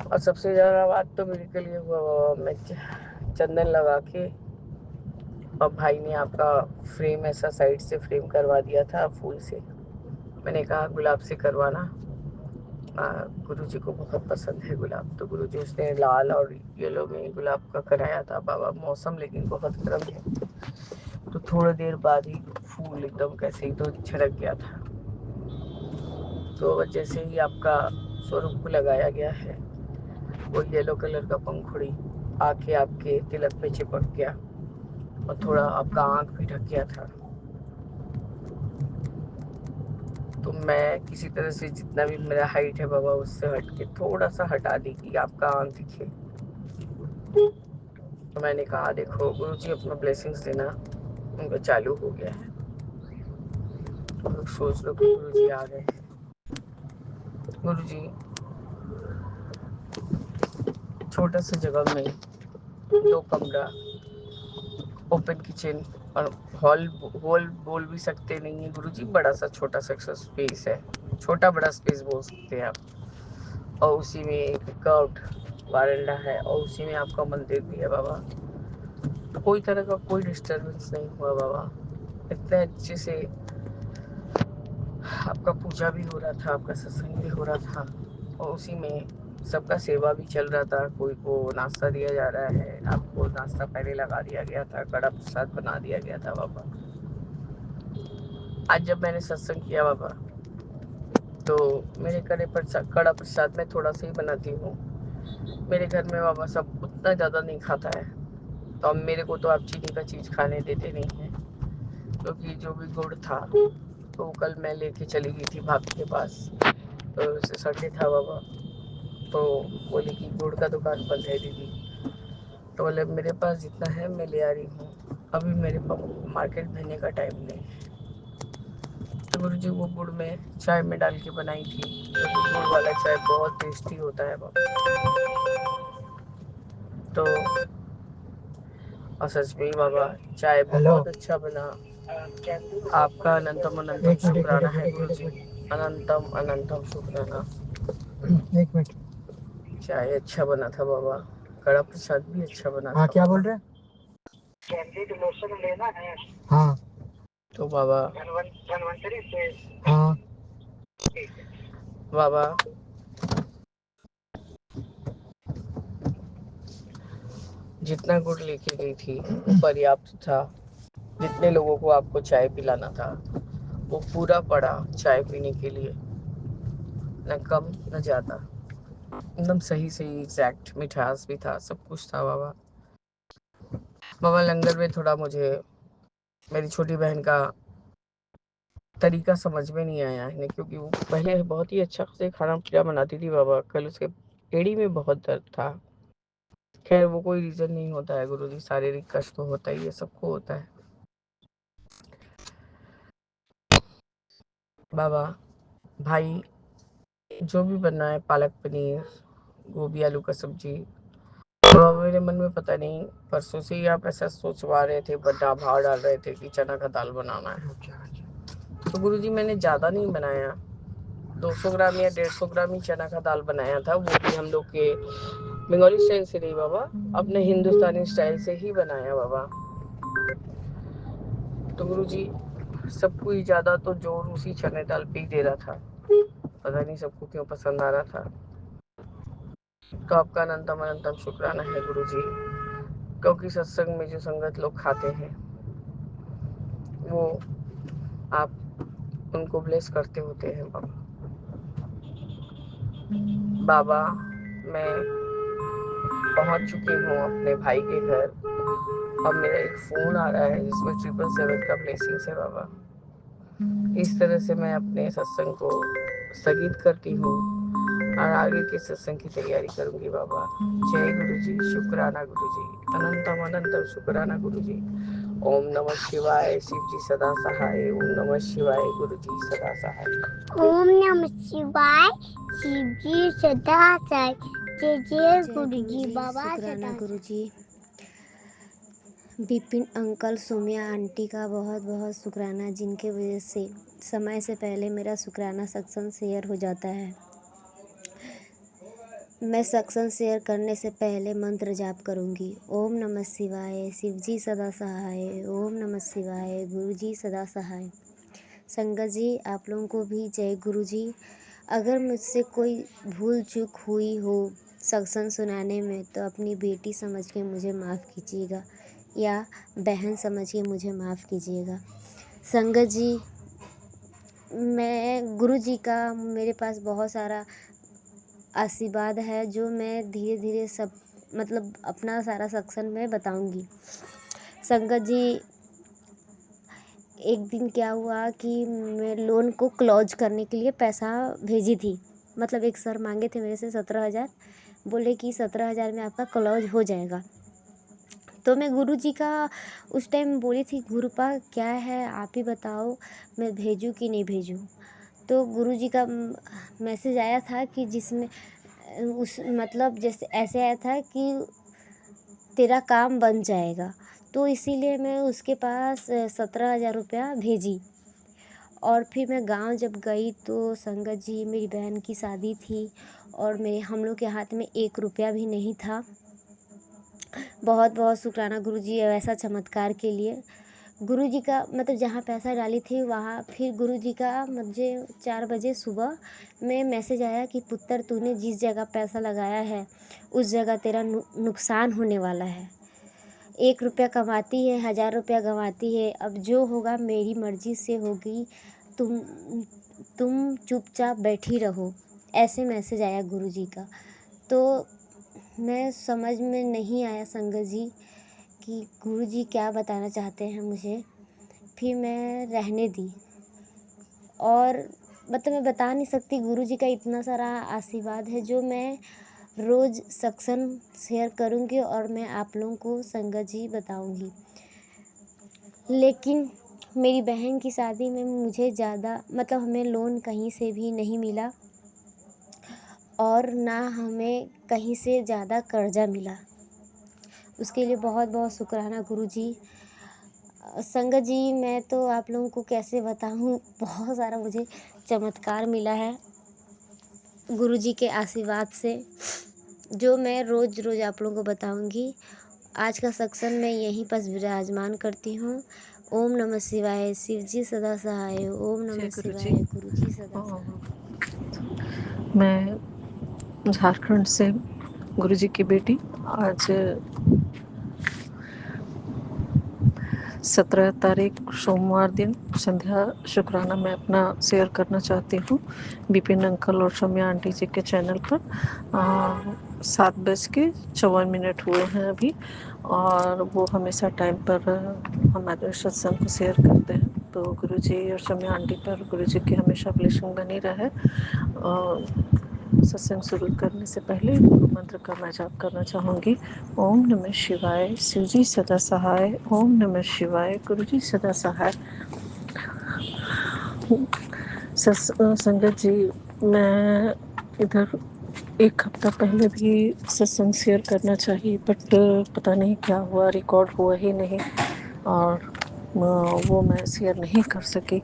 और सबसे ज़्यादा बात तो मेरे के लिए हुआ बाबा, मैं चंदन लगा के, और भाई ने आपका फ्रेम ऐसा साइड से फ्रेम करवा दिया था फूल से। मैंने कहा गुलाब से करवाना, गुरु जी को बहुत पसंद है गुलाब, तो गुरु जी उसने लाल और येलो में गुलाब का कराया था बाबा। मौसम लेकिन बहुत गर्म है, तो थोड़ी देर बाद ही फूल एकदम कैसे ही तो छिड़क गया था। तो जैसे ही आपका स्वरूप को लगाया गया है, वो येलो कलर का पंखुड़ी आके आपके तिलक पे चिपक गया और थोड़ा आपका आँख भी ढक गया था। तो मैं किसी तरह से जितना भी मेरा हाइट है बाबा, उससे हट के थोड़ा सा हटा दी कि आपका आँख दिखे। तो मैंने कहा देखो गुरु जी अपना ब्लेसिंग्स देना उनका चालू हो गया है। तो सोच लो कि गुरु जी आ गए हैं। गुरु जी छोटा सा जगह में 2 कमरा, ओपन किचन और हॉल हॉल बोल भी सकते नहीं है गुरु जी, बड़ा सा छोटा सा स्पेस है, छोटा बड़ा स्पेस बोल सकते हैं आप। और उसी में एक कर्व्ड वारंडा है और उसी में आपका मंदिर भी है बाबा। तो कोई तरह का कोई डिस्टरबेंस नहीं हुआ बाबा। इतने अच्छे से आपका पूजा भी हो रहा था, आपका सत्संग भी हो रहा था और उसी में सबका सेवा भी चल रहा था। कोई को नाश्ता दिया जा रहा है, आपको नाश्ता पहले लगा दिया गया था, कड़ा प्रसाद बना दिया गया था बाबा। आज जब मैंने सत्संग किया बाबा, तो मेरे कड़ा प्रसाद में थोड़ा सा ही बनाती हूँ। मेरे घर में बाबा सब उतना ज़्यादा नहीं खाता है, तो अब मेरे को तो आप चीनी का चीज़ खाने देते नहीं हैं, क्योंकि जो भी गुड़ था तो कल मैं लेके चली गई थी भाभी के पास। तो संडे था बाबा, तो बोली कि गुड़ का दुकान बंद है दीदी। तो बोले मेरे पास जितना है मैं ले आ रही हूँ, अभी मेरे पास मार्केट भेजने का टाइम नहीं है। तो गुरु जी वो गुड़ में चाय में डाल के बनाई थी, क्योंकि गुड़ वाला चाय बहुत टेस्टी होता है बाबा। तो और सच में बाबा चाय बहुत अच्छा बना। आपका अनंतम अनंतम शुक्राना है गुरु जी, अनंतम अनंतम शुक्राना। एक मिनट। चाय अच्छा बना था बाबा, कड़ा प्रसाद भी अच्छा बना था। क्या बोल रहे हैं? कैंडिड लोशन लेना है। हाँ तो बाबा धनवंतरी से। हाँ बाबा जितना गुड़ लेके गई थी वो पर्याप्त था। जितने लोगों को आपको चाय पिलाना था वो पूरा पड़ा चाय पीने के लिए, न कम न ज्यादा, एकदम सही सही एग्जैक्ट मिठास भी था, सब कुछ था बाबा। बाबा लंगर में थोड़ा मुझे मेरी छोटी बहन का तरीका समझ में नहीं आया है, क्योंकि वो पहले बहुत ही अच्छा से खाना पीना बनाती थी बाबा। कल उसके एड़ी में बहुत दर्द था। खैर वो कोई रीजन नहीं होता है गुरुजी, शारीरिक कष्ट तो होता ही है, सबको होता है बाबा। भाई जो भी बनना है, पालक पनीर, गोभी आलू का सब्जी, तो अब मेरे मन में पता नहीं परसों से ही आप ऐसा सोचवा रहे थे, बड़ा भाव डाल रहे थे कि चना का दाल बनाना है। तो गुरुजी मैंने ज़्यादा नहीं बनाया, 200 ग्राम या 150 ग्राम ही चना का दाल बनाया था, वो भी हम लोग के बंगाली स्टाइल से नहीं बाबा, अपने हिंदुस्तानी स्टाइल से ही बनाया बाबा। तो गुरुजी सबको ही ज़्यादा तो जोर उसी चने दाल पे ही दे रहा था, पता नहीं सबको क्यों पसंद आ रहा था। तो आपका अनंतम अनंतम शुक्राना है गुरुजी, क्योंकि सत्संग में जो संगत लोग खाते हैं वो आप उनको ब्लेस करते होते हैं बाबा। बाबा मैं पहुंच चुकी हूँ अपने भाई के घर। अब मेरा एक फ़ोन आ रहा है जिसमें 777 का ब्लेसिंग्स है बाबा। इस तरह से मैं अपने सत्संग को स्थगित करती हूँ और आगे के सत्संग की तैयारी करूँगी बाबा। जय गुरु जी, शुक्राना गुरु जी, अनंतम अनंतम शुक्राना गुरु जी। ओम नमः शिवाय, शिव जी सदा सहाय। ओम नमः शिवाय, गुरु जी सदा सहाय। ओम नमः शिवाय, शिव जी सदा सहाय। जय जय गुरु जी बाबा शुक्राना सदा। गुरुजी। विपिन अंकल, सोम्या आंटी का बहुत बहुत शुक्राना, जिनके वजह से समय से पहले मेरा शुक्राना सत्संग शेयर हो जाता है। मैं सत्संग शेयर करने से पहले मंत्र जाप करूंगी। ओम नमः शिवाय, शिव जी सदा सहाय। ओम नमः शिवाय, गुरु जी सदा सहाय। संगत जी, आप लोगों को भी जय गुरु जी। अगर मुझसे कोई भूल चूक हुई हो सत्संग सुनाने में तो अपनी बेटी समझ के मुझे माफ़ कीजिएगा या बहन समझ के मुझे माफ़ कीजिएगा। संगत जी, मैं गुरु जी का मेरे पास बहुत सारा आशीर्वाद है जो मैं धीरे धीरे सब मतलब अपना सारा सत्संग में बताऊंगी। संगत जी, एक दिन क्या हुआ कि मैं लोन को क्लोज करने के लिए पैसा भेजी थी। मतलब एक सर मांगे थे मेरे से 17,000, बोले कि 17,000 में आपका क्लोज हो जाएगा। तो मैं गुरु जी का उस टाइम बोली थी, गुरुपा क्या है आप ही बताओ, मैं भेजूँ कि नहीं भेजूँ। तो गुरु जी का मैसेज आया था कि जिसमें उस मतलब जैसे ऐसे आया था कि तेरा काम बन जाएगा। तो इसीलिए मैं उसके पास 17,000 रुपया भेजी। और फिर मैं गांव जब गई तो संगत जी मेरी बहन की शादी थी और हम लोग के हाथ में 1 रुपया भी नहीं था। बहुत बहुत शुक्राना गुरु जी ऐसा चमत्कार के लिए। गुरु जी का मतलब जहाँ पैसा डाली थी वहाँ फिर गुरु जी का मुझे 4 बजे सुबह में मैसेज आया कि पुत्र तूने जिस जगह पैसा लगाया है उस जगह तेरा नुकसान होने वाला है। 1 रुपया कमाती है 1000 रुपया गंवाती है, अब जो होगा मेरी मर्जी से होगी, तुम चुपचाप बैठी रहो। ऐसे मैसेज आया गुरु जी का। तो मैं समझ में नहीं आया संगत जी कि गुरु जी क्या बताना चाहते हैं मुझे। फिर मैं रहने दी और मतलब मैं बता नहीं सकती, गुरु जी का इतना सारा आशीर्वाद है जो मैं रोज़ सत्संग शेयर करूँगी और मैं आप लोगों को संगत जी बताऊँगी। लेकिन मेरी बहन की शादी में मुझे ज़्यादा मतलब हमें लोन कहीं से भी नहीं मिला और ना हमें कहीं से ज़्यादा कर्जा मिला। उसके लिए बहुत बहुत शुक्राना गुरु जी। संगत जी, मैं तो आप लोगों को कैसे बताऊँ, बहुत सारा मुझे चमत्कार मिला है गुरु जी के आशीर्वाद से, जो मैं रोज़ रोज़ आप लोगों को बताऊँगी। आज का सत्संग मैं यहीं पर विराजमान करती हूँ। ओम नमः शिवाय, शिव जी सदा सहाय। ओम नमः शिवाय, गुरु जी सदा सहाय। मैं झारखंड से गुरुजी की बेटी आज 17 तारीख सोमवार दिन संध्या शुक्राना मैं अपना शेयर करना चाहती हूँ विपिन अंकल और सौम्या आंटी जी के चैनल पर। 7:54 हुए हैं अभी और वो हमेशा टाइम पर हमारे सत्संग को शेयर करते हैं। तो गुरुजी और सौम्या आंटी पर गुरुजी की हमेशा ब्लेसिंग बनी रहे। सत्संग शुरू करने से पहले गुरु मंत्र का मैं जाप करना चाहूँगी। ओम नमः शिवाय, शिव जी सदा सहाय। ओम नमः शिवाय, गुरु जी सदा सहाय। संगत जी, मैं इधर 1 हफ्ता पहले भी सत्संग शेयर करना चाहिए बट पता नहीं क्या हुआ, रिकॉर्ड हुआ ही नहीं और वो मैं शेयर नहीं कर सकी।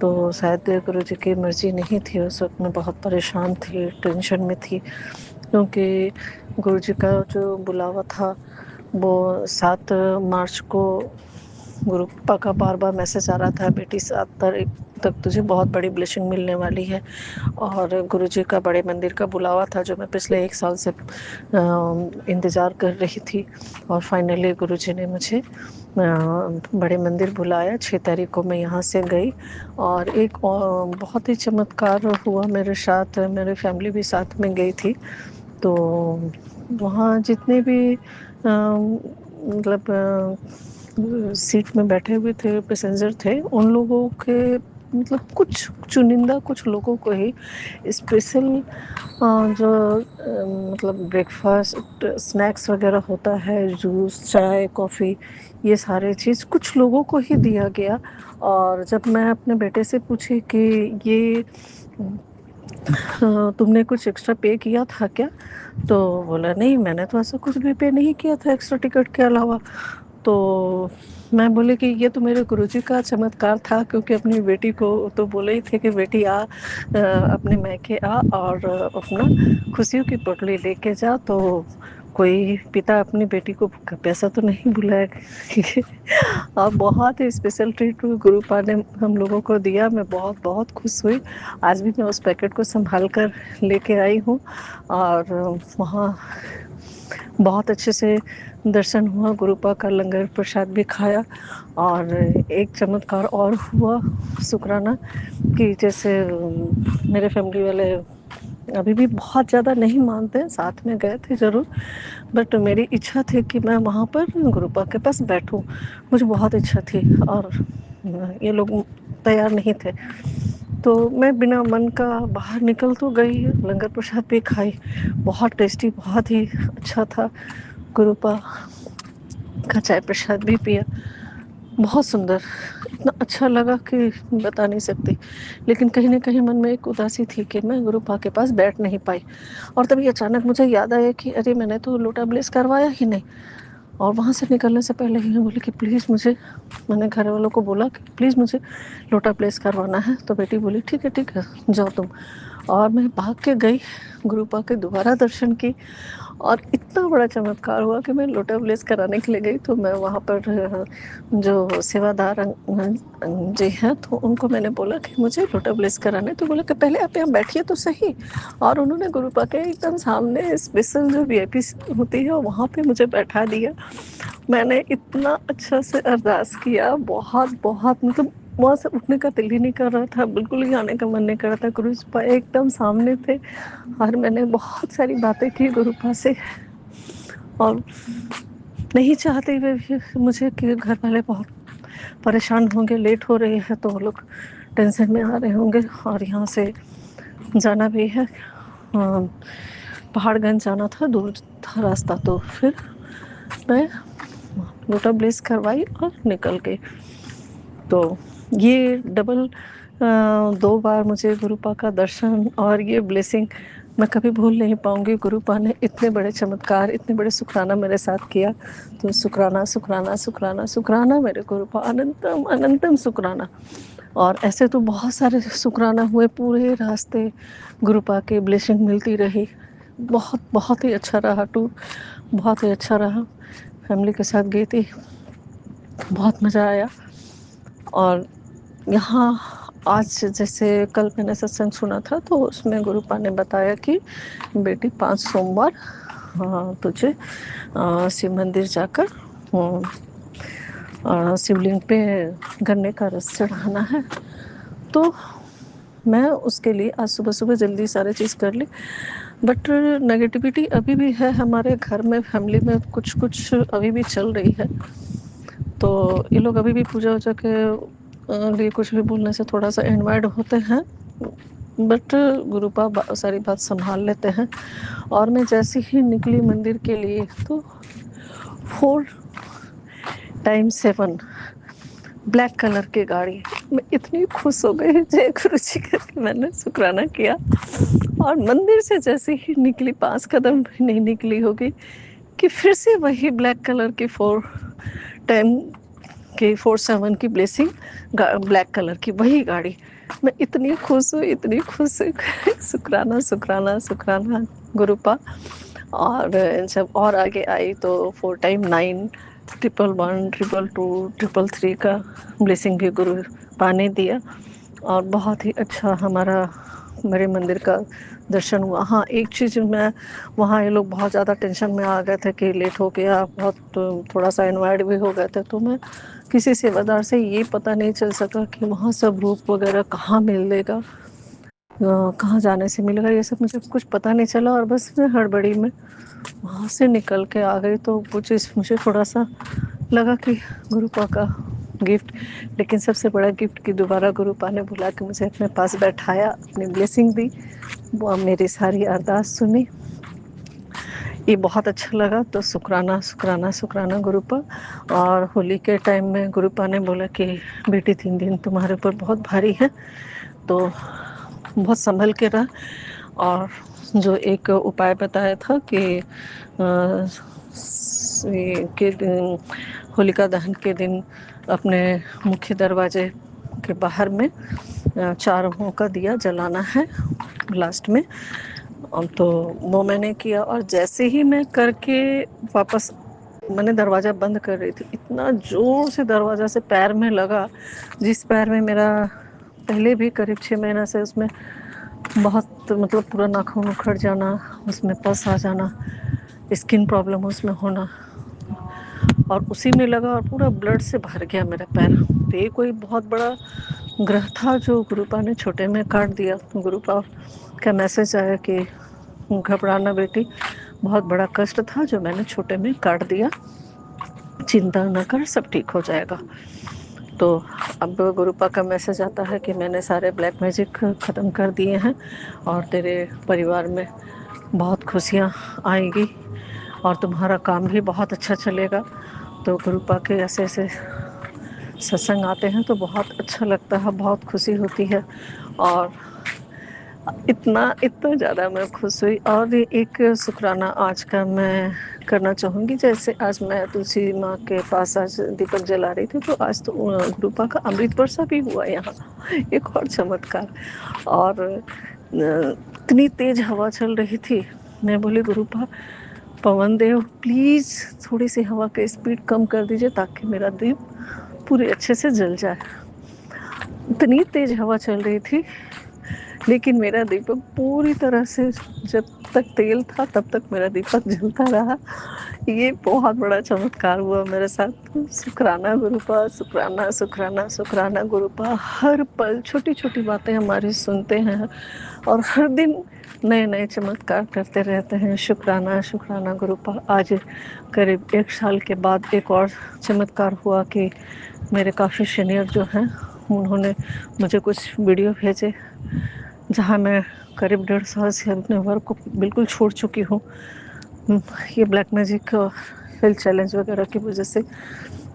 तो शायद गुरु जी की मर्ज़ी नहीं थी। उस वक्त मैं बहुत परेशान थी, टेंशन में थी क्योंकि गुरु जी का जो बुलावा था वो 7 मार्च को गुरु पापा का बार बार मैसेज आ रहा था, बेटी 7 तारीख तक तुझे बहुत बड़ी ब्लेसिंग मिलने वाली है। और गुरु जी का बड़े मंदिर का बुलावा था जो मैं पिछले 1 साल से इंतज़ार कर रही थी और फाइनली गुरु जी ने मुझे बड़े मंदिर बुलाया। 6 तारीख को मैं यहाँ से गई और एक बहुत ही चमत्कार हुआ मेरे साथ। मेरी फैमिली भी साथ में गई थी। तो वहाँ जितने भी मतलब सीट में बैठे हुए थे, पैसेंजर थे, उन लोगों के मतलब कुछ चुनिंदा कुछ लोगों को ही स्पेशल जो मतलब ब्रेकफास्ट स्नैक्स वगैरह होता है, जूस, चाय, कॉफ़ी, ये सारे चीज़ कुछ लोगों को ही दिया गया। और जब मैं अपने बेटे से पूछी कि ये तुमने कुछ एक्स्ट्रा पे किया था क्या, तो बोला नहीं, मैंने तो ऐसा कुछ भी पे नहीं किया था एक्स्ट्रा टिकट के अलावा। तो मैं बोली कि ये तो मेरे गुरुजी का चमत्कार था, क्योंकि अपनी बेटी को तो बोले ही थे कि बेटी आ अपने मैके आ और अपना खुशियों की पोटली लेके जा। तो कोई पिता अपनी बेटी को पैसा तो नहीं बुलाएगा। और बहुत ही स्पेशल ट्रीट गुरुपा ने हम लोगों को दिया। मैं बहुत बहुत खुश हुई। आज भी मैं उस पैकेट को संभाल कर लेके आई हूँ और वहाँ बहुत अच्छे से दर्शन हुआ, गुरुपा का लंगर प्रसाद भी खाया। और एक चमत्कार और हुआ शुक्राना कि जैसे मेरे फैमिली वाले अभी भी बहुत ज़्यादा नहीं मानते हैं, साथ में गए थे ज़रूर, बट मेरी इच्छा थी कि मैं वहाँ पर गुरुपा के पास बैठूं। मुझे बहुत इच्छा थी और ये लोग तैयार नहीं थे, तो मैं बिना मन का बाहर निकल तो गई, लंगर प्रसाद भी खाई, बहुत टेस्टी, बहुत ही अच्छा था। गुरुपा का चाय प्रसाद भी पिया, बहुत सुंदर, इतना अच्छा लगा कि बता नहीं सकती। लेकिन कहीं ना कहीं मन में एक उदासी थी कि मैं गुरुपा के पास बैठ नहीं पाई। और तभी अचानक मुझे याद आया कि अरे मैंने तो लोटा ब्लेस करवाया ही नहीं। और वहाँ से निकलने से पहले ही मैं बोली कि प्लीज़ मुझे, मैंने घर वालों को बोला कि प्लीज़ मुझे लोटा प्लेस करवाना है। तो बेटी बोली ठीक है जाओ तुम। और मैं भाग के गई, गुरुपा के दोबारा दर्शन की, और इतना बड़ा चमत्कार हुआ कि मैं लोटा प्लेस कराने के लिए गई। तो मैं वहाँ पर जो सेवादार जी हैं, तो उनको मैंने बोला कि मुझे लोटा प्लेस कराना है। तो बोला कि पहले आप यहाँ बैठिए तो सही। और उन्होंने गुरुपा के एकदम सामने स्पेशल जो VIP होती है वहाँ पे मुझे बैठा दिया। मैंने इतना अच्छा से अरदास किया, बहुत बहुत, मतलब वहाँ से उठने का दिल ही नहीं कर रहा था, बिल्कुल ही आने का मन नहीं कर रहा था। गुरुपा एकदम सामने थे और मैंने बहुत सारी बातें की गुरुपा से। और नहीं चाहते हुए भी मुझे कि घर वाले बहुत परेशान होंगे, लेट हो रही है तो वो लोग टेंशन में आ रहे होंगे, और यहाँ से जाना भी है, पहाड़गंज जाना था, दूर था रास्ता। तो फिर मैं लोटा ब्लेस करवाई और निकल गई। तो ये डबल 2 बार मुझे गुरुपा का दर्शन और ये ब्लेसिंग मैं कभी भूल नहीं पाऊँगी। गुरुपा ने इतने बड़े चमत्कार, इतने बड़े शुक्राना मेरे साथ किया। तो शुक्राना शुक्राना शुक्राना शुक्राना मेरे गुरुपा, अनंतम अनंतम शुक्राना। और ऐसे तो बहुत सारे शुक्राना हुए, पूरे रास्ते गुरुपा के ब्लेसिंग मिलती रही। बहुत बहुत ही अच्छा रहा टूर, बहुत ही अच्छा रहा। फैमिली के साथ गई थी, बहुत मज़ा आया। और यहाँ आज जैसे कल मैंने सत्संग सुना था, तो उसमें गुरुपा ने बताया कि बेटी 5 सोमवार तुझे शिव मंदिर जाकर शिवलिंग पे गन्ने का रस चढ़ाना है। तो मैं उसके लिए आज सुबह सुबह जल्दी सारी चीज़ कर ली। बट नेगेटिविटी अभी भी है हमारे घर में, फैमिली में कुछ कुछ अभी भी चल रही है। तो ये लोग अभी भी पूजा वूजा के लिए कुछ भी बोलने से थोड़ा सा इन्वाइड होते हैं, बट गुरुपा सारी बात संभाल लेते हैं। और मैं जैसे ही निकली मंदिर के लिए, तो 4x7 ब्लैक कलर की गाड़ी, मैं इतनी खुश हो गई, जय गुरु जी करके मैंने शुक्राना किया। और मंदिर से जैसे ही निकली, 5 कदम भी नहीं निकली होगी कि फिर से वही ब्लैक कलर की 4x7 की ब्लेसिंग, ब्लैक कलर की वही गाड़ी। मैं इतनी खुश हुई, इतनी खुश हुई। शुक्राना शुक्राना शुक्राना गुरुपा। और जब और आगे आई तो 4x9, 111, 222, 333 का ब्लेसिंग भी गुरुपा ने दिया। और बहुत ही अच्छा हमारा मेरे मंदिर का दर्शन हुआ। हाँ, एक चीज़, मैं वहाँ ये लोग बहुत ज़्यादा टेंशन में आ गए थे कि लेट हो गया, बहुत थोड़ा सा इन्वाइट भी हो गए थे। तो मैं किसी सेवादार से ये पता नहीं चल सका कि वहाँ सब रूप वगैरह कहाँ मिलेगा, कहाँ जाने से मिलेगा, ये सब मुझे कुछ पता नहीं चला। और बस मैं हड़बड़ी में वहाँ से निकल के आ गई। तो वो चीज़ मुझे थोड़ा सा लगा कि गुरुपा का गिफ्ट, लेकिन सबसे बड़ा गिफ्ट कि दोबारा गुरुपा ने बुला के मुझे अपने पास बैठाया, अपनी ब्लेसिंग दी, वो मेरी सारी अरदास सुनी, ये बहुत अच्छा लगा। तो शुक्राना शुक्राना शुक्राना गुरुपा। और होली के टाइम में गुरुपा ने बोला कि बेटी 3 दिन तुम्हारे ऊपर बहुत भारी है, तो बहुत संभल के रह। और जो एक उपाय बताया था कि के दिन, होलिका दहन के दिन, अपने मुख्य दरवाजे के बाहर में 4 का दिया जलाना है लास्ट में। तो वो मैंने किया, और जैसे ही मैं करके वापस मैंने दरवाज़ा बंद कर रही थी, इतना ज़ोर से दरवाज़ा से पैर में लगा, जिस पैर में मेरा पहले भी करीब 6 महीना से उसमें बहुत मतलब पूरा नाखून उखड़ जाना, उसमें पस आ जाना, स्किन प्रॉब्लम उसमें होना, और उसी में लगा और पूरा ब्लड से भर गया मेरा पैर। तो ये कोई बहुत बड़ा ग्रह था जो गुरुपा ने छोटे में काट दिया। गुरुपा का मैसेज आया कि घबराना बेटी, बहुत बड़ा कष्ट था जो मैंने छोटे में काट दिया, चिंता न कर, सब ठीक हो जाएगा। तो अब गुरुपा का मैसेज आता है कि मैंने सारे ब्लैक मैजिक ख़त्म कर दिए हैं और तेरे परिवार में बहुत खुशियाँ आएगी और तुम्हारा काम भी बहुत अच्छा चलेगा। तो गुरुपा के ऐसे ऐसे सत्संग आते हैं तो बहुत अच्छा लगता है, बहुत खुशी होती है, और इतना ज़्यादा मैं खुश हुई। और एक शुक्राना आज का मैं करना चाहूँगी। जैसे आज मैं तुलसी माँ के पास आज दीपक जला रही थी, तो आज तो गुरुपा का अमृत वर्षा भी हुआ यहाँ, एक और चमत्कार। और इतनी तेज हवा चल रही थी, मैं बोली गुरुपा, पवन देव प्लीज़ थोड़ी सी हवा का स्पीड कम कर दीजिए ताकि मेरा दीप पूरे अच्छे से जल जाए। इतनी तेज हवा चल रही थी, लेकिन मेरा दीपक पूरी तरह से, जब तक तेल था तब तक मेरा दीपक जलता रहा। ये बहुत बड़ा चमत्कार हुआ मेरे साथ। शुक्राना गुरुपा, शुक्राना शुक्राना शुक्राना गुरुपा। हर पल छोटी छोटी बातें हमारी सुनते हैं और हर दिन नए नए चमत्कार करते रहते हैं। शुक्राना शुक्राना गुरुपा। आज करीब 1 साल के बाद एक और चमत्कार हुआ कि मेरे काफ़ी सीनियर जो हैं उन्होंने मुझे कुछ वीडियो भेजे जहाँ मैं करीब 1.5 साल से अपने वर्क को बिल्कुल छोड़ चुकी हूँ, ये ब्लैक मैजिक हेल्थ चैलेंज वगैरह की वजह से।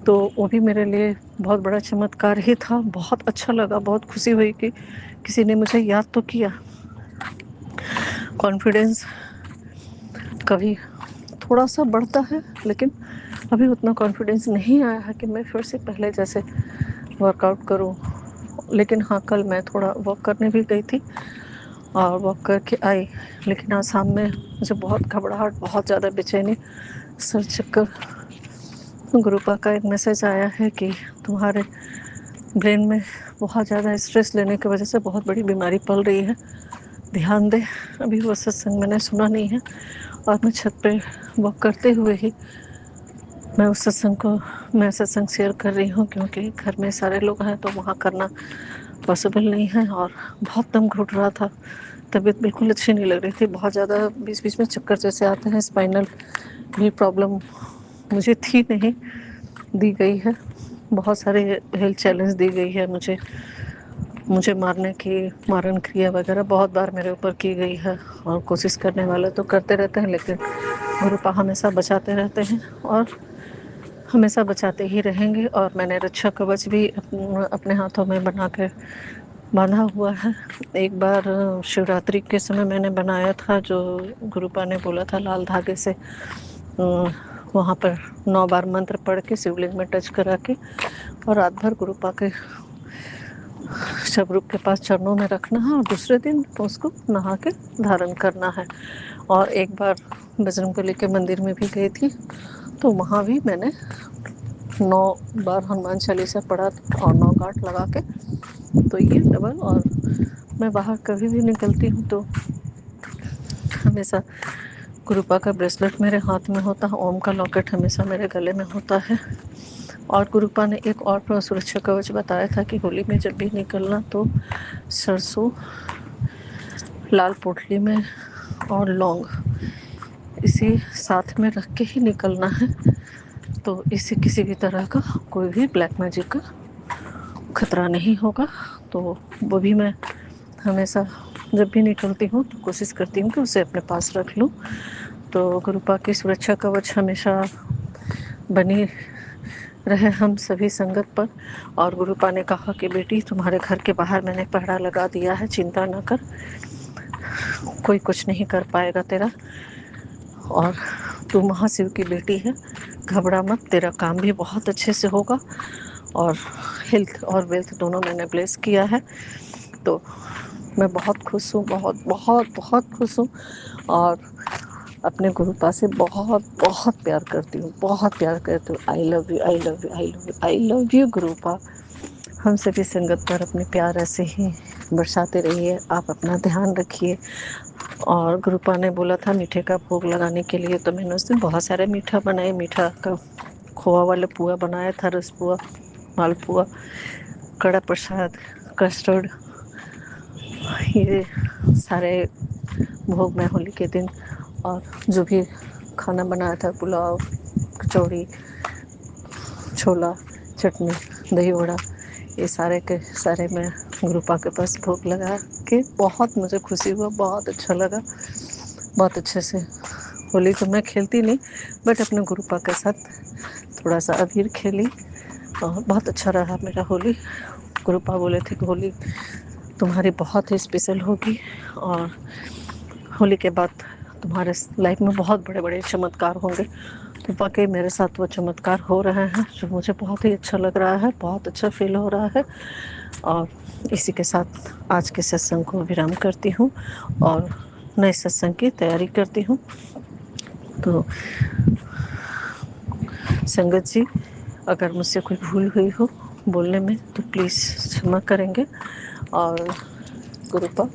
तो वो भी मेरे लिए बहुत बड़ा चमत्कार ही था। बहुत अच्छा लगा, बहुत खुशी हुई कि किसी ने मुझे याद तो किया। कॉन्फिडेंस कभी थोड़ा सा बढ़ता है, लेकिन अभी उतना कॉन्फिडेंस नहीं आया है कि मैं फिर से पहले जैसे वर्कआउट करूं। लेकिन हाँ, कल मैं थोड़ा वॉक करने भी गई थी और वॉक करके आई, लेकिन आज शाम में मुझे बहुत घबराहट, बहुत ज़्यादा बेचैनी, सर चक्कर। गुरुपा का एक मैसेज आया है कि तुम्हारे ब्रेन में बहुत ज़्यादा स्ट्रेस लेने की वजह से बहुत बड़ी बीमारी पल रही है, ध्यान दे। अभी वो सत्संग मैंने सुना नहीं है और मैं छत पे वॉक करते हुए ही मैं उस सत्संग शेयर कर रही हूँ, क्योंकि घर में सारे लोग हैं तो वहाँ करना पॉसिबल नहीं है। और बहुत दम घुट रहा था, तबीयत बिल्कुल अच्छी नहीं लग रही थी, बहुत ज़्यादा बीच बीच में चक्कर जैसे आते हैं। स्पाइनल भी प्रॉब्लम मुझे थी नहीं, दी गई है। बहुत सारे हेल्थ चैलेंज दी गई है मुझे मारने की, मारण क्रिया वगैरह बहुत बार मेरे ऊपर की गई है, और कोशिश करने वाले तो करते रहते हैं, लेकिन गुरुपा हमेशा बचाते रहते हैं और हमेशा बचाते ही रहेंगे। और मैंने रक्षा कवच भी अपने हाथों में बना कर बांधा हुआ है। एक बार शिवरात्रि के समय मैंने बनाया था, जो गुरुपा ने बोला था लाल धागे से वहाँ पर 9 बार मंत्र पढ़ के शिवलिंग में टच करा के और रात भर गुरुपा के शबरूप के पास चरणों में रखना है, और दूसरे दिन उसको नहा के धारण करना है। और एक बार बजरंगबली के मंदिर में भी गई थी, तो वहाँ भी मैंने 9 बार हनुमान चालीसा पढ़ा और 9 गांठ लगा के। तो ये डबल। और मैं बाहर कभी भी निकलती हूँ तो हमेशा गुरुपा का ब्रेसलेट मेरे हाथ में होता है, ओम का लॉकेट हमेशा मेरे गले में होता है। और गुरुपा ने एक और सुरक्षा कवच बताया था कि होली में जब भी निकलना तो सरसों, लाल पोटली में और लौंग इसी साथ में रख के ही निकलना है। तो इससे किसी भी तरह का कोई भी ब्लैक मैजिक का खतरा नहीं होगा। तो वो भी मैं हमेशा जब भी निकलती हूँ तो कोशिश करती हूँ कि उसे अपने पास रख लूँ। तो गुरुपा की सुरक्षा कवच हमेशा बनी रहे हम सभी संगत पर। और गुरुपा ने कहा कि बेटी, तुम्हारे घर के बाहर मैंने पहरा लगा दिया है, चिंता न कर, कोई कुछ नहीं कर पाएगा तेरा, और तू महाशिव की बेटी है, घबरा मत, तेरा काम भी बहुत अच्छे से होगा। और हेल्थ और वेल्थ दोनों मैंने ब्लेस किया है। तो मैं बहुत खुश हूँ, बहुत बहुत बहुत खुश हूँ और अपने गुरुपा से बहुत बहुत प्यार करती हूँ, बहुत प्यार करती हूँ। I love you, I love you, I love you, I love you Gurupa. हम सभी संगत पर अपने प्यार ऐसे ही बरसाते रहिए। आप अपना ध्यान रखिए। और गुरुपा ने बोला था मीठे का भोग लगाने के लिए, तो मैंने उस दिन बहुत सारे मीठा बनाए। मीठा का खोआ वाला पुआ बनाया था, रस पुआ, मालपुआ, कड़ा प्रसाद, कस्टर्ड, ये सारे भोग मैं होली के दिन, और जो भी खाना बनाया था, पुलाव, कचौड़ी, छोला, चटनी, दही वड़ा, ये सारे के सारे मैं गुरुपा के पास भोग लगा के बहुत मुझे खुशी हुआ, बहुत अच्छा लगा। बहुत अच्छे से होली तो मैं खेलती नहीं, बट अपने गुरुपा के साथ थोड़ा सा अबीर खेली और बहुत अच्छा रहा मेरा होली। गुरुपा बोले थे कि होली तुम्हारी बहुत ही स्पेशल होगी और होली के बाद तुम्हारे लाइफ में बहुत बड़े बड़े चमत्कार होंगे। तो वाकई मेरे साथ वो चमत्कार हो रहे हैं, जो मुझे बहुत ही अच्छा लग रहा है, बहुत अच्छा फील हो रहा है। और इसी के साथ आज के सत्संग को विराम करती हूँ और नए सत्संग की तैयारी करती हूँ। तो संगत जी, अगर मुझसे कोई भूल हुई हो बोलने में तो प्लीज़ क्षमा करेंगे। और गुरुपा,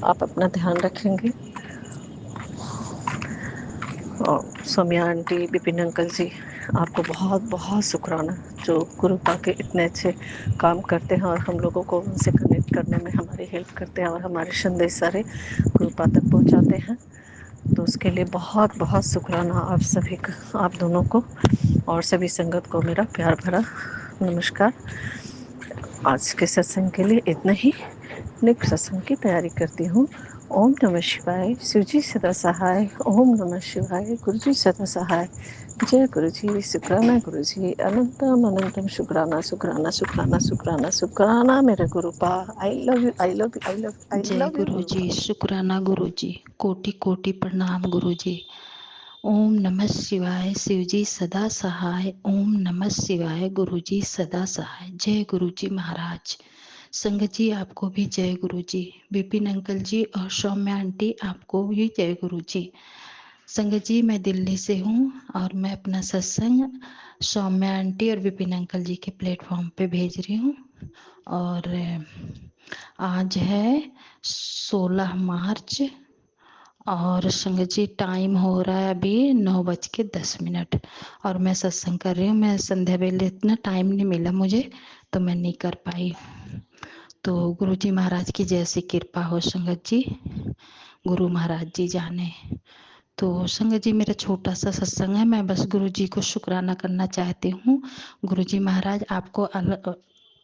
आप अपना ध्यान रखेंगे। और सौम्या आंटी, विपिन अंकल जी, आपको बहुत बहुत शुक्राना, जो गुरुपा के इतने अच्छे काम करते हैं और हम लोगों को उनसे कनेक्ट करने में हमारी हेल्प करते हैं और हमारे संदेश सारे गुरुपा तक पहुंचाते हैं। तो उसके लिए बहुत बहुत शुक्राना आप सभी का, आप दोनों को और सभी संगत को मेरा प्यार भरा नमस्कार। आज के सत्संग के लिए इतना ही। नेक्स्ट सत्संग की तैयारी करती हूँ। ओम नमः शिवाय। शिवजी सदा सहाय। ओम नमः शिवाय। गुरुजी सदा सहाय। जय गुरुजी। शुक्राना गुरुजी। अनंतम अनंतम शुक्राना, शुक्राना, शुक्राना, शुक्राना, शुक्राना मेरे गुरुपा। I love you, I love you, I love, I जय लव यू गुरुजी, गुरुपा। शुक्राना गुरुजी, कोटि कोटि प्रणाम गुरुजी। ओम नमः शिवाय। शिवजी सदा सहाय। ओम नमः शिवाय। गुरुजी सदा सहाय। जय गुरुजी महाराज। संगत जी आपको भी जय गुरुजी। विपिन अंकल जी और सौम्या आंटी आपको भी जय गुरुजी। संगत जी, मैं दिल्ली से हूँ और मैं अपना सत्संग सौम्या आंटी और विपिन अंकल जी के प्लेटफॉर्म पे भेज रही हूँ। और आज है 16 मार्च और संगत जी टाइम हो रहा है अभी 9:10 और मैं सत्संग कर रही हूँ। मैं संध्या वेले इतना टाइम नहीं मिला मुझे, तो मैं नहीं कर पाई। तो गुरु जी महाराज की जैसी कृपा हो संगत जी, गुरु महाराज जी जाने। तो संगत जी, मेरा छोटा सा सत्संग है, मैं बस गुरु जी को शुक्राना करना चाहती हूँ। गुरु जी महाराज आपको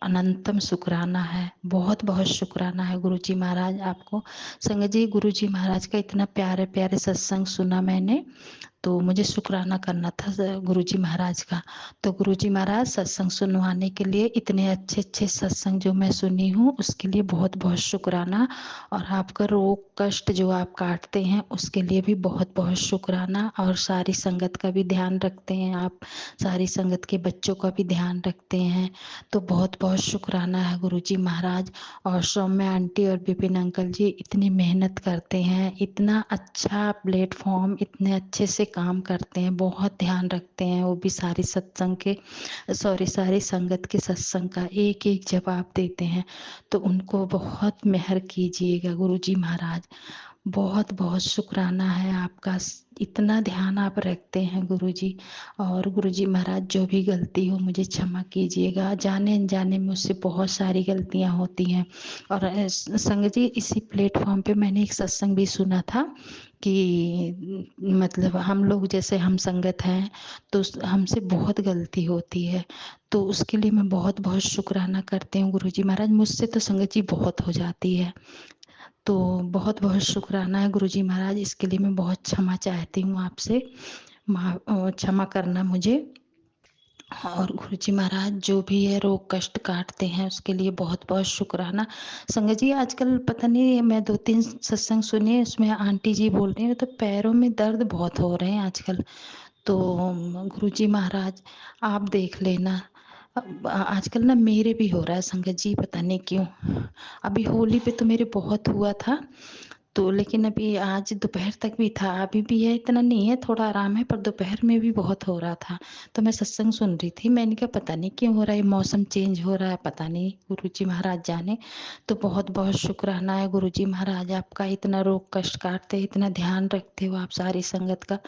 अनंतम शुक्राना है, बहुत बहुत शुक्राना है गुरु जी महाराज आपको। संगत जी, गुरु जी महाराज का इतना प्यारे प्यारे सत्संग सुना मैंने, तो मुझे शुक्राना करना था गुरुजी महाराज का। तो गुरुजी महाराज, सत्संग सुनवाने के लिए, इतने अच्छे अच्छे सत्संग जो मैं सुनी हूँ उसके लिए बहुत बहुत शुक्राना। और आपका रोग कष्ट जो आप काटते हैं उसके लिए भी बहुत बहुत शुक्राना। और सारी संगत का भी ध्यान रखते हैं आप, सारी संगत के बच्चों का भी ध्यान रखते हैं, तो बहुत बहुत शुक्राना है गुरुजी महाराज। और सौम्या आंटी और विपिन अंकल जी इतनी मेहनत करते हैं, इतना अच्छा प्लेटफॉर्म, इतने अच्छे से काम करते हैं, बहुत ध्यान रखते हैं वो भी सारी सत्संग के, सारी संगत के सत्संग का एक एक जवाब देते हैं। तो उनको बहुत मेहर कीजिएगा गुरुजी महाराज, बहुत बहुत शुक्राना है आपका, इतना ध्यान आप रखते हैं गुरुजी। और गुरुजी महाराज, जो भी गलती हो मुझे क्षमा कीजिएगा, जाने अनजाने मुझसे बहुत सारी गलतियां होती हैं। और संग जी, इसी प्लेटफॉर्म पे मैंने एक सत्संग भी सुना था कि मतलब हम लोग जैसे हम संगत हैं तो हमसे बहुत गलती होती है, तो उसके लिए मैं बहुत बहुत शुक्राना करती हूँ गुरुजी महाराज। मुझसे तो संगत जी बहुत हो जाती है, तो बहुत बहुत शुक्राना है गुरुजी महाराज। इसके लिए मैं बहुत क्षमा चाहती हूँ आपसे, क्षमा करना मुझे। और गुरुजी महाराज, जो भी है रोग कष्ट काटते हैं उसके लिए बहुत बहुत शुक्राना। संगत जी, आजकल पता नहीं, मैं 2-3 सत्संग सुने, उसमें आंटी जी बोल रही हैं तो पैरों में दर्द बहुत हो रहे हैं आजकल। तो गुरुजी महाराज आप देख लेना, आजकल ना मेरे भी हो रहा है संगत जी, पता नहीं क्यों। अभी होली पे तो मेरे बहुत हुआ था, तो लेकिन अभी आज दोपहर तक भी था, अभी भी है, इतना नहीं है, थोड़ा आराम है, पर दोपहर में भी बहुत हो रहा था। तो मैं सत्संग सुन रही थी, मैंने कहा पता नहीं क्यों हो रहा है, मौसम चेंज हो रहा है, पता नहीं, गुरुजी महाराज जाने। तो बहुत बहुत शुक्राना है गुरुजी महाराज आपका, इतना रोग कष्ट काटते, इतना ध्यान रखते हो आप सारी संगत का,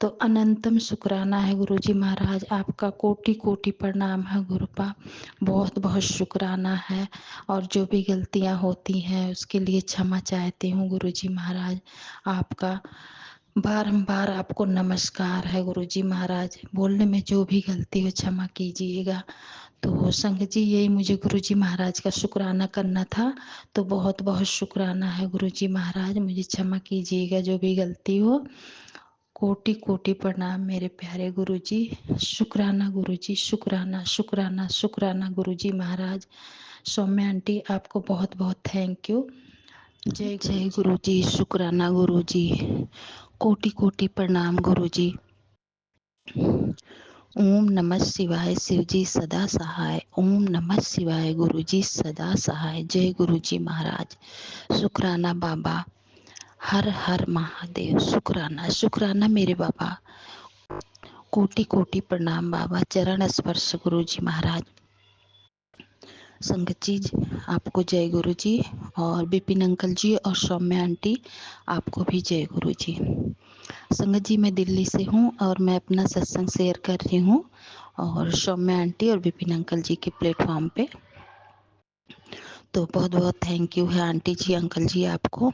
तो अनंतम शुक्राना है गुरुजी महाराज आपका, कोटि कोटि प्रणाम है गुरुपा, बहुत बहुत शुक्राना है। और जो भी गलतियां होती हैं उसके लिए क्षमा चाहती हूँ गुरुजी महाराज आपका, बारंबार आपको नमस्कार है गुरुजी महाराज, बोलने में जो भी गलती हो क्षमा कीजिएगा। तो संगत जी यही मुझे गुरुजी महाराज का शुक्राना करना था, तो बहुत बहुत शुक्राना है गुरुजी महाराज, मुझे क्षमा कीजिएगा जो भी गलती हो, कोटि कोटि प्रणाम मेरे प्यारे गुरुजी, शुक्राना गुरुजी, शुक्राना शुक्राना शुक्राना गुरुजी महाराज। सौम्या आंटी आपको बहुत बहुत थैंक यू। जय जय गुरुजी, शुक्राना गुरुजी, कोटि कोटि प्रणाम गुरुजी। ओम नमः शिवाय, शिवजी सदा सहाय, ओम नमः शिवाय, गुरुजी सदा सहाय, जय गुरुजी महाराज, शुक्राना बाबा, हर हर महादेव, शुक्राना शुक्राना मेरे बाबा, कोटि कोटि प्रणाम बाबा, चरण स्पर्श गुरुजी महाराज। संगत जी आपको जय गुरु जी, और विपिन अंकल जी और सौम्या आंटी आपको भी जय गुरु जी। संगत जी मैं दिल्ली से हूँ और मैं अपना सत्संग शेयर कर रही हूँ, और सौम्या आंटी और विपिन अंकल जी के प्लेटफॉर्म पे, तो बहुत बहुत थैंक यू है आंटी जी अंकल जी आपको।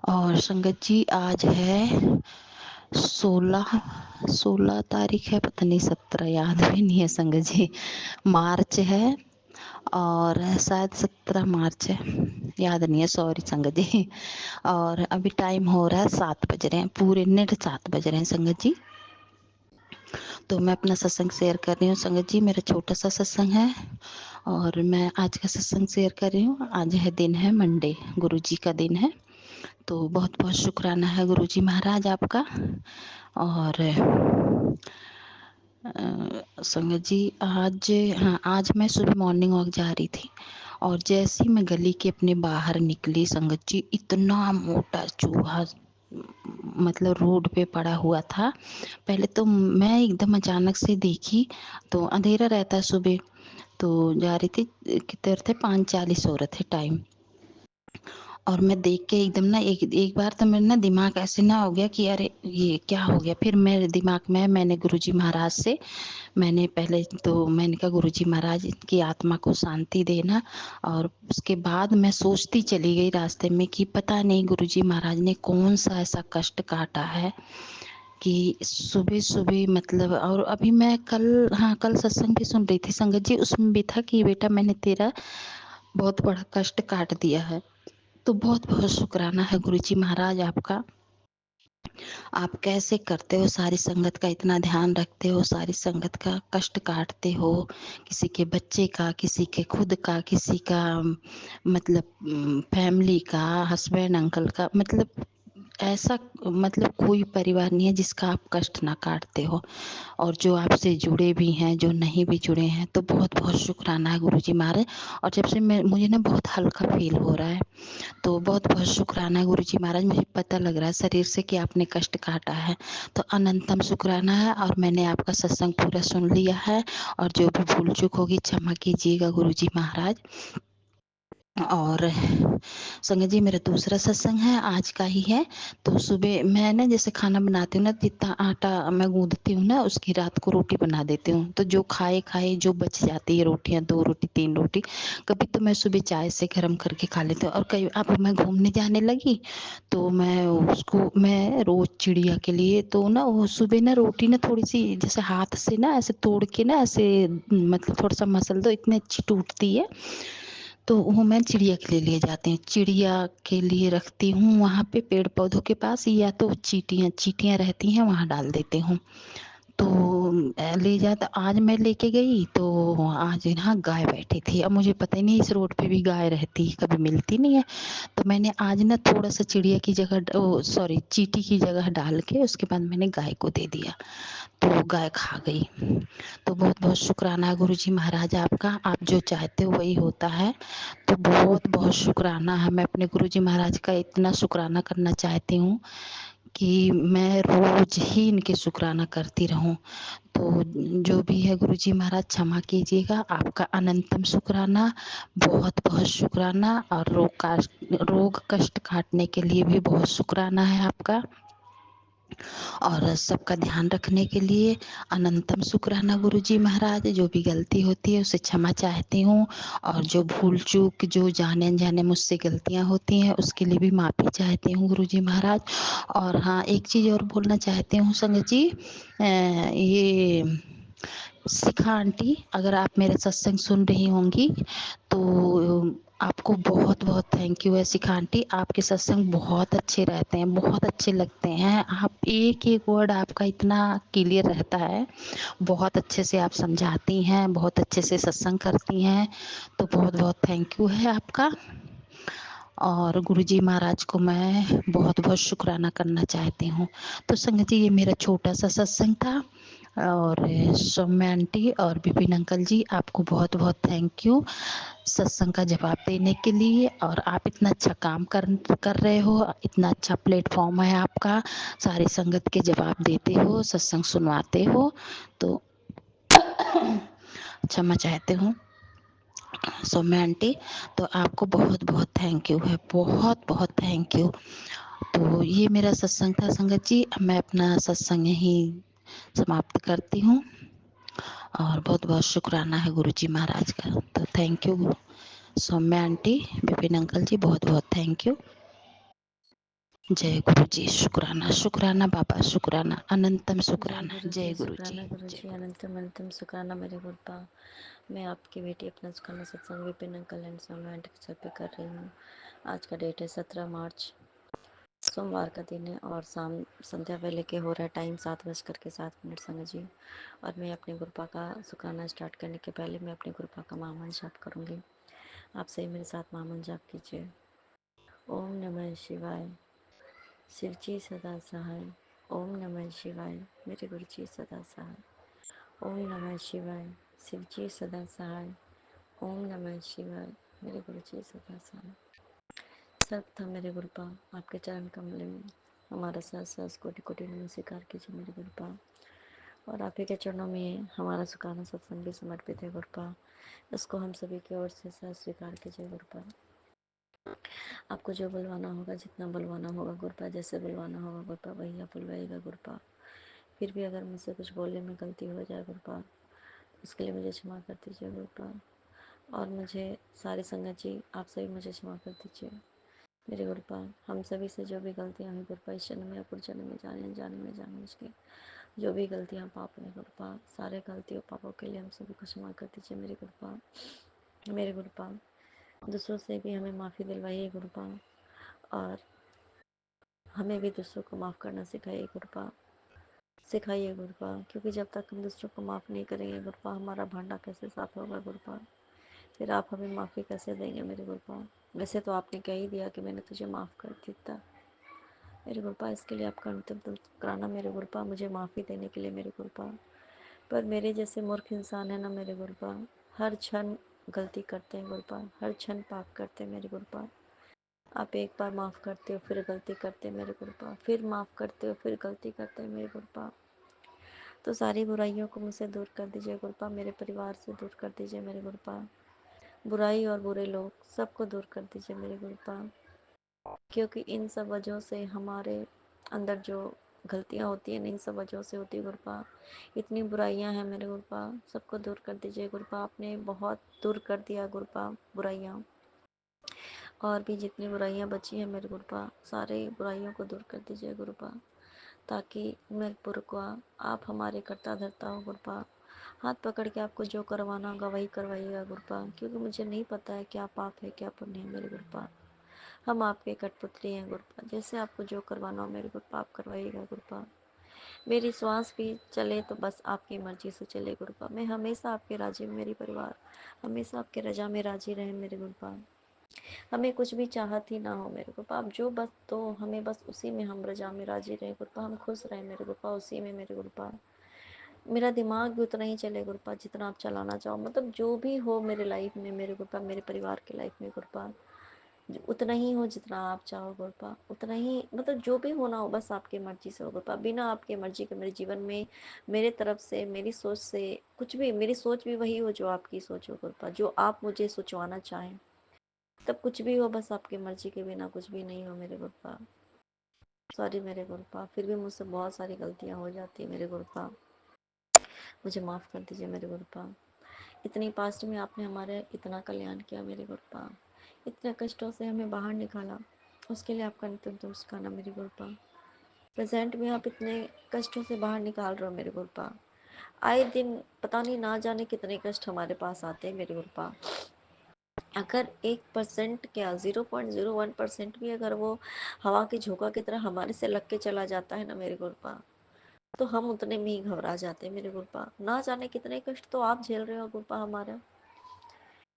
और संगत जी आज है 16 तारीख है, पता नहीं 17, याद भी नहीं है संगत जी, मार्च है, और शायद 17 मार्च है, याद नहीं है, सॉरी संगत जी। और अभी टाइम हो रहा है 7 बज रहे हैं, पूरे नेट 7 बज रहे हैं संगत जी। तो मैं अपना सत्संग शेयर कर रही हूँ संगत जी, मेरा छोटा सा सत्संग है, और मैं आज का सत्संग शेयर कर रही हूँ। आज है दिन है मंडे, गुरु जी का दिन है, तो बहुत बहुत शुक्राना है गुरु जी महाराज आपका। और संगत जी आज, हाँ आज मैं सुबह मॉर्निंग वॉक जा रही थी, और जैसे ही मैं गली के अपने बाहर निकली संगत जी, इतना मोटा चूहा मतलब रोड पे पड़ा हुआ था। पहले तो मैं एकदम अचानक से देखी, तो अंधेरा रहता है सुबह, तो जा रही थी, कितने थे 5:40 हो रहे थे टाइम, और मैं देख के एकदम ना एक बार तो मेरा ना दिमाग ऐसे ना हो गया कि अरे ये क्या हो गया। फिर मेरे दिमाग में मैंने गुरुजी महाराज से मैंने पहले तो मैंने कहा गुरुजी महाराज की आत्मा को शांति देना, और उसके बाद मैं सोचती चली गई रास्ते में कि पता नहीं गुरुजी महाराज ने कौन सा ऐसा कष्ट काटा है कि सुबह सुबह मतलब। और अभी मैं कल सत्संग भी सुन रही थी संगत जी, उसमें भी था कि बेटा मैंने तेरा बहुत बड़ा कष्ट काट दिया है। तो बहुत बहुत शुक्राना है गुरुजी महाराज आपका, आप कैसे करते हो, सारी संगत का इतना ध्यान रखते हो, सारी संगत का कष्ट काटते हो, किसी के बच्चे का, किसी के खुद का, किसी का मतलब फैमिली का, हस्बैंड अंकल का, मतलब ऐसा मतलब कोई परिवार नहीं है जिसका आप कष्ट ना काटते हो, और जो आपसे जुड़े भी हैं, जो नहीं भी जुड़े हैं, तो बहुत बहुत शुक्राना है गुरुजी महाराज। और जब से मुझे ना बहुत हल्का फील हो रहा है, तो बहुत बहुत शुक्राना है गुरुजी महाराज, मुझे पता लग रहा है शरीर से कि आपने कष्ट काटा है, तो अनंतम शुक्राना है। और मैंने आपका सत्संग पूरा सुन लिया है, और जो भी भूल चूक होगी क्षमा कीजिएगा गुरुजी महाराज। और संगत जी मेरा दूसरा सत्संग है, आज का ही है। तो सुबह मैं ना जैसे खाना बनाती हूँ ना, जितना आटा मैं गूंदती हूँ ना, उसकी रात को रोटी बना देती हूँ, तो जो खाए जो बच जाती है रोटियाँ, 2 रोटी 3 रोटी, कभी तो मैं सुबह चाय से गर्म करके खा लेती हूँ। और कई अब मैं घूमने जाने लगी, तो मैं रोज चिड़िया के लिए तो ना वो सुबह ना रोटी ना थोड़ी सी जैसे हाथ से ना ऐसे तोड़ के ना ऐसे मतलब थोड़ा सा मसल दो, इतनी अच्छी टूटती है, तो वो मैं चिड़िया के लिए जाती हूँ, चिड़िया के लिए रखती हूँ वहाँ पे पेड़ पौधों के पास, या तो चींटियाँ रहती हैं वहाँ डाल देती हूँ। तो ले जा, तो आज मैं लेके गई तो आज यहाँ गाय बैठी थी। अब मुझे पता ही नहीं इस रोड पे भी गाय रहती, कभी मिलती नहीं है। तो मैंने आज ना थोड़ा सा चिड़िया की जगह, सॉरी, चींटी की जगह डाल के उसके बाद मैंने गाय को दे दिया, तो गाय खा गई। तो बहुत बहुत शुक्राना है गुरु जी महाराज आपका, आप जो चाहते हो वही होता है। तो बहुत बहुत शुक्राना है, मैं अपने गुरु जी महाराज का इतना शुक्राना करना चाहती हूँ कि मैं रोज ही इनके शुक्राना करती रहूं। तो जो भी है गुरु जी महाराज क्षमा कीजिएगा, आपका अनंतम शुक्राना, बहुत बहुत शुक्राना। और रोग कष्ट काटने के लिए भी बहुत शुक्राना है आपका, और सबका ध्यान रखने के लिए अनंतम शुक्राना गुरु जी महाराज। जो भी गलती होती है उसे क्षमा चाहती हूँ, और जो भूल चूक जो जाने अनजाने मुझसे गलतियाँ होती हैं उसके लिए भी माफ़ी चाहती हूँ गुरु जी महाराज। और हाँ, एक चीज़ और बोलना चाहती हूँ संगत जी, ये शिखा आंटी, अगर आप मेरे सत्संग सुन रही होंगी तो आपको बहुत बहुत थैंक यू है शिखा आंटी, आपके सत्संग बहुत अच्छे रहते हैं, बहुत अच्छे लगते हैं। आप एक एक वर्ड आपका इतना क्लियर रहता है, बहुत अच्छे से आप समझाती हैं, बहुत अच्छे से सत्संग करती हैं, तो बहुत बहुत थैंक यू है आपका। और गुरुजी महाराज को मैं बहुत बहुत शुक्राना करना चाहती हूँ। तो संगत जी, ये मेरा छोटा सा सत्संग था। और सौम्या आंटी और विपिन अंकल जी, आपको बहुत बहुत थैंक यू सत्संग का जवाब देने के लिए। और आप इतना अच्छा काम कर रहे हो, इतना अच्छा प्लेटफॉर्म है आपका, सारी संगत के जवाब देते हो, सत्संग सुनवाते हो, तो क्षमा चाहते हूँ सौम्या आंटी। तो आपको बहुत बहुत थैंक यू है, बहुत बहुत थैंक यू। तो ये मेरा सत्संग था संगत जी, मैं अपना सत्संग यहीं समाप्त करती हूँ। और बहुत बहुत शुक्राना है गुरु जी महाराज का। तो thank you Saumya aunty, Vipin uncle ji, बहुत बहुत थैंक यू। जय गुरु जी, शुक्राना शुक्राना बाबा, शुक्राना अनंतम जय शुक्राना, गुरु जी, जय गुरु जी, शुक्राना गुरु जय जी, गुरु। अनंतम अनंतम शुक्राना मेरे गुरुपा। मैं आपकी बेटी अपना सुखाना सत्संग Vipin uncle and Saumya aunty के सर पे कर रही हूँ। आज का डेट है 17 मार्च, सोमवार का दिन है, और शाम संध्या वेले के हो रहा है टाइम 7:07 संगत जी। और मैं अपने गुरुपा का सुखाना स्टार्ट करने के पहले मैं अपने गुरुपा का महामंत्र जाप करूँगी। आप सही मेरे साथ महामंत्र जाप कीजिए। ओम नमः शिवाय, शिव जी सदा सहाय। ओम नमः शिवाय, मेरे गुरु जी सदा सहाय। ओम नमः शिवाय, शिव जी सदा सहाय। ओम नमः शिवाय, मेरे गुरु जी सदा सहाय। सर्वप्रथम मेरे गुरुपा आपके चरण कमल में हमारा सहस्र सहस्र कोटि कोटि नमन स्वीकार कीजिए मेरे गुरुपा। और आप ही के चरणों में हमारा सुखाना सत्संग भी समर्पित है गुरुपा, इसको हम सभी की ओर से सह स्वीकार कीजिए गुरुपा। आपको जो बुलवाना होगा, जितना बुलवाना होगा गुरुपा, जैसे बुलवाना होगा गुरुपा वही आप बुलवाइएगा गुरुपा। फिर भी अगर मुझसे कुछ बोलने में गलती हो जाए गुरुपा, उसके लिए मुझे क्षमा कर दीजिए गुरुपा। और मुझे सारी संगत जी आप सभी मुझे क्षमा कर दीजिए मेरे गुरुपा। हम सभी से जो भी गलतियाँ हुई गुरुपा, इस जन्म में या पूर्व जन्म में, जाने अनजाने में जानबूझ के जो भी गलतियाँ पाप में गुरुपा, सारे गलतियों पापों के लिए हम सभी को क्षमा कर दीजिए मेरे गुरुपा। मेरे गुरुपा दूसरों से भी हमें माफ़ी दिलवाइए गुरुपा, और हमें भी दूसरों को माफ़ करना सिखाइए गुरुपा, सिखाइए गुरुपा। क्योंकि जब तक हम दूसरों को माफ़ नहीं करेंगे गुरुपा, हमारा भांडा कैसे साफ होगा गुरुपा, फिर आप हमें माफ़ी कैसे देंगे मेरे गुरुपा। वैसे तो आपने कह ही दिया कि मैंने तुझे माफ़ कर दिया मेरे गुरुपा, इसके लिए आपका अंतिम कराना मेरे गुरुपा, मुझे माफ़ी देने के लिए मेरे गुरुपा। पर मेरे जैसे मूर्ख इंसान है ना मेरे गुरुपा, हर क्षण गलती करते हैं गुरुपा, हर क्षण पाप करते हैं मेरे गुरुपा। आप एक बार माफ़ करते हो फिर गलती करते हैं मेरे गुरुपा, फिर माफ़ करते हो फिर गलती करते हैं मेरे गुरुपा। तो सारी बुराइयों को मुझसे दूर कर दीजिए गुरुपा, मेरे परिवार से दूर कर दीजिए मेरे गुरुपा। बुराई और बुरे लोग सबको दूर कर दीजिए मेरे गुरुपा, क्योंकि इन सब वजहों से हमारे अंदर जो गलतियाँ होती हैं इन सब वजहों से होती है गुरुपा। इतनी बुराइयाँ हैं मेरे गुरुपा, सबको दूर कर दीजिए गुरुपा। आपने बहुत दूर कर दिया गुरुपा बुराइयाँ, और भी जितनी बुराइयाँ बची हैं मेरे गुरुपा, सारे बुराइयों को दूर कर दीजिए गुरुपा, ताकि मैं गुरुपा आप हमारे कर्ता धर्ता हो गुरुपा। हाथ पकड़ के आपको जो करवाना होगा वही करवाइएगा गुरुपा, क्योंकि मुझे नहीं पता है क्या पाप है क्या पुण्य है मेरे गुरुपा। हम आपके कठपुतली हैं गुरुपा, जैसे आपको जो करवाना हो मेरे गुरुपा आप करवाइएगा गुरुपा। मेरी श्वास भी चले तो बस आपकी मर्जी से चले गुरुपा। मैं हमेशा आपके राजी में, मेरी परिवार हमेशा आपके रजा में राजी रहे मेरे गुरुपा। हमें कुछ भी चाहत ही ना हो मेरे गुरुपा, आप जो बस तो हमें बस उसी में हम रजा में राजी रहे गुरुपा, हम खुश रहे मेरे गुरुपा उसी में मेरे गुरुपा। मेरा दिमाग भी उतना ही चले गुरुपा जितना आप चलाना चाहो, मतलब जो भी हो मेरे लाइफ में मेरे गुरुपा, मेरे परिवार की लाइफ में गुरुपा, उतना ही हो जितना आप चाहो गुरुपा, उतना ही मतलब जो भी होना हो बस आपकी मर्जी से हो गुरुपा। बिना आपकी मर्जी के मेरे जीवन में, मेरे तरफ से, मेरी सोच से कुछ भी, मेरी सोच भी वही हो जो आपकी सोच हो गुरुपा, जो आप मुझे सोचवाना चाहें, तब कुछ भी हो बस आपकी मर्जी के बिना कुछ भी नहीं हो मेरे गुरुपा। सॉरी मेरे गुरुपा, फिर भी मुझसे बहुत सारी गलतियाँ हो जाती है मेरे गुरुपा, मुझे माफ़ कर दीजिए मेरे गुरुपा। इतनी पास्ट में आपने हमारे इतना कल्याण किया मेरे गुरुपा, इतने कष्टों से हमें बाहर निकाला, उसके लिए आपका नित्य नमस्कार मेरे गुरुपा। प्रेजेंट में आप इतने कष्टों से बाहर निकाल रहे हो मेरे गुरुपा। आए दिन पता नहीं ना जाने कितने कष्ट हमारे पास आते हैं मेरे गुरुपा। अगर 1% क्या 0.01% भी अगर वो हवा की झोंका की तरह हमारे से लग के चला जाता है ना मेरे गुरुपा, तो हम उतने में ही घबरा जाते हैं मेरे गुरुपा। ना जाने कितने कष्ट तो आप झेल रहे हो गुरुपा हमारा,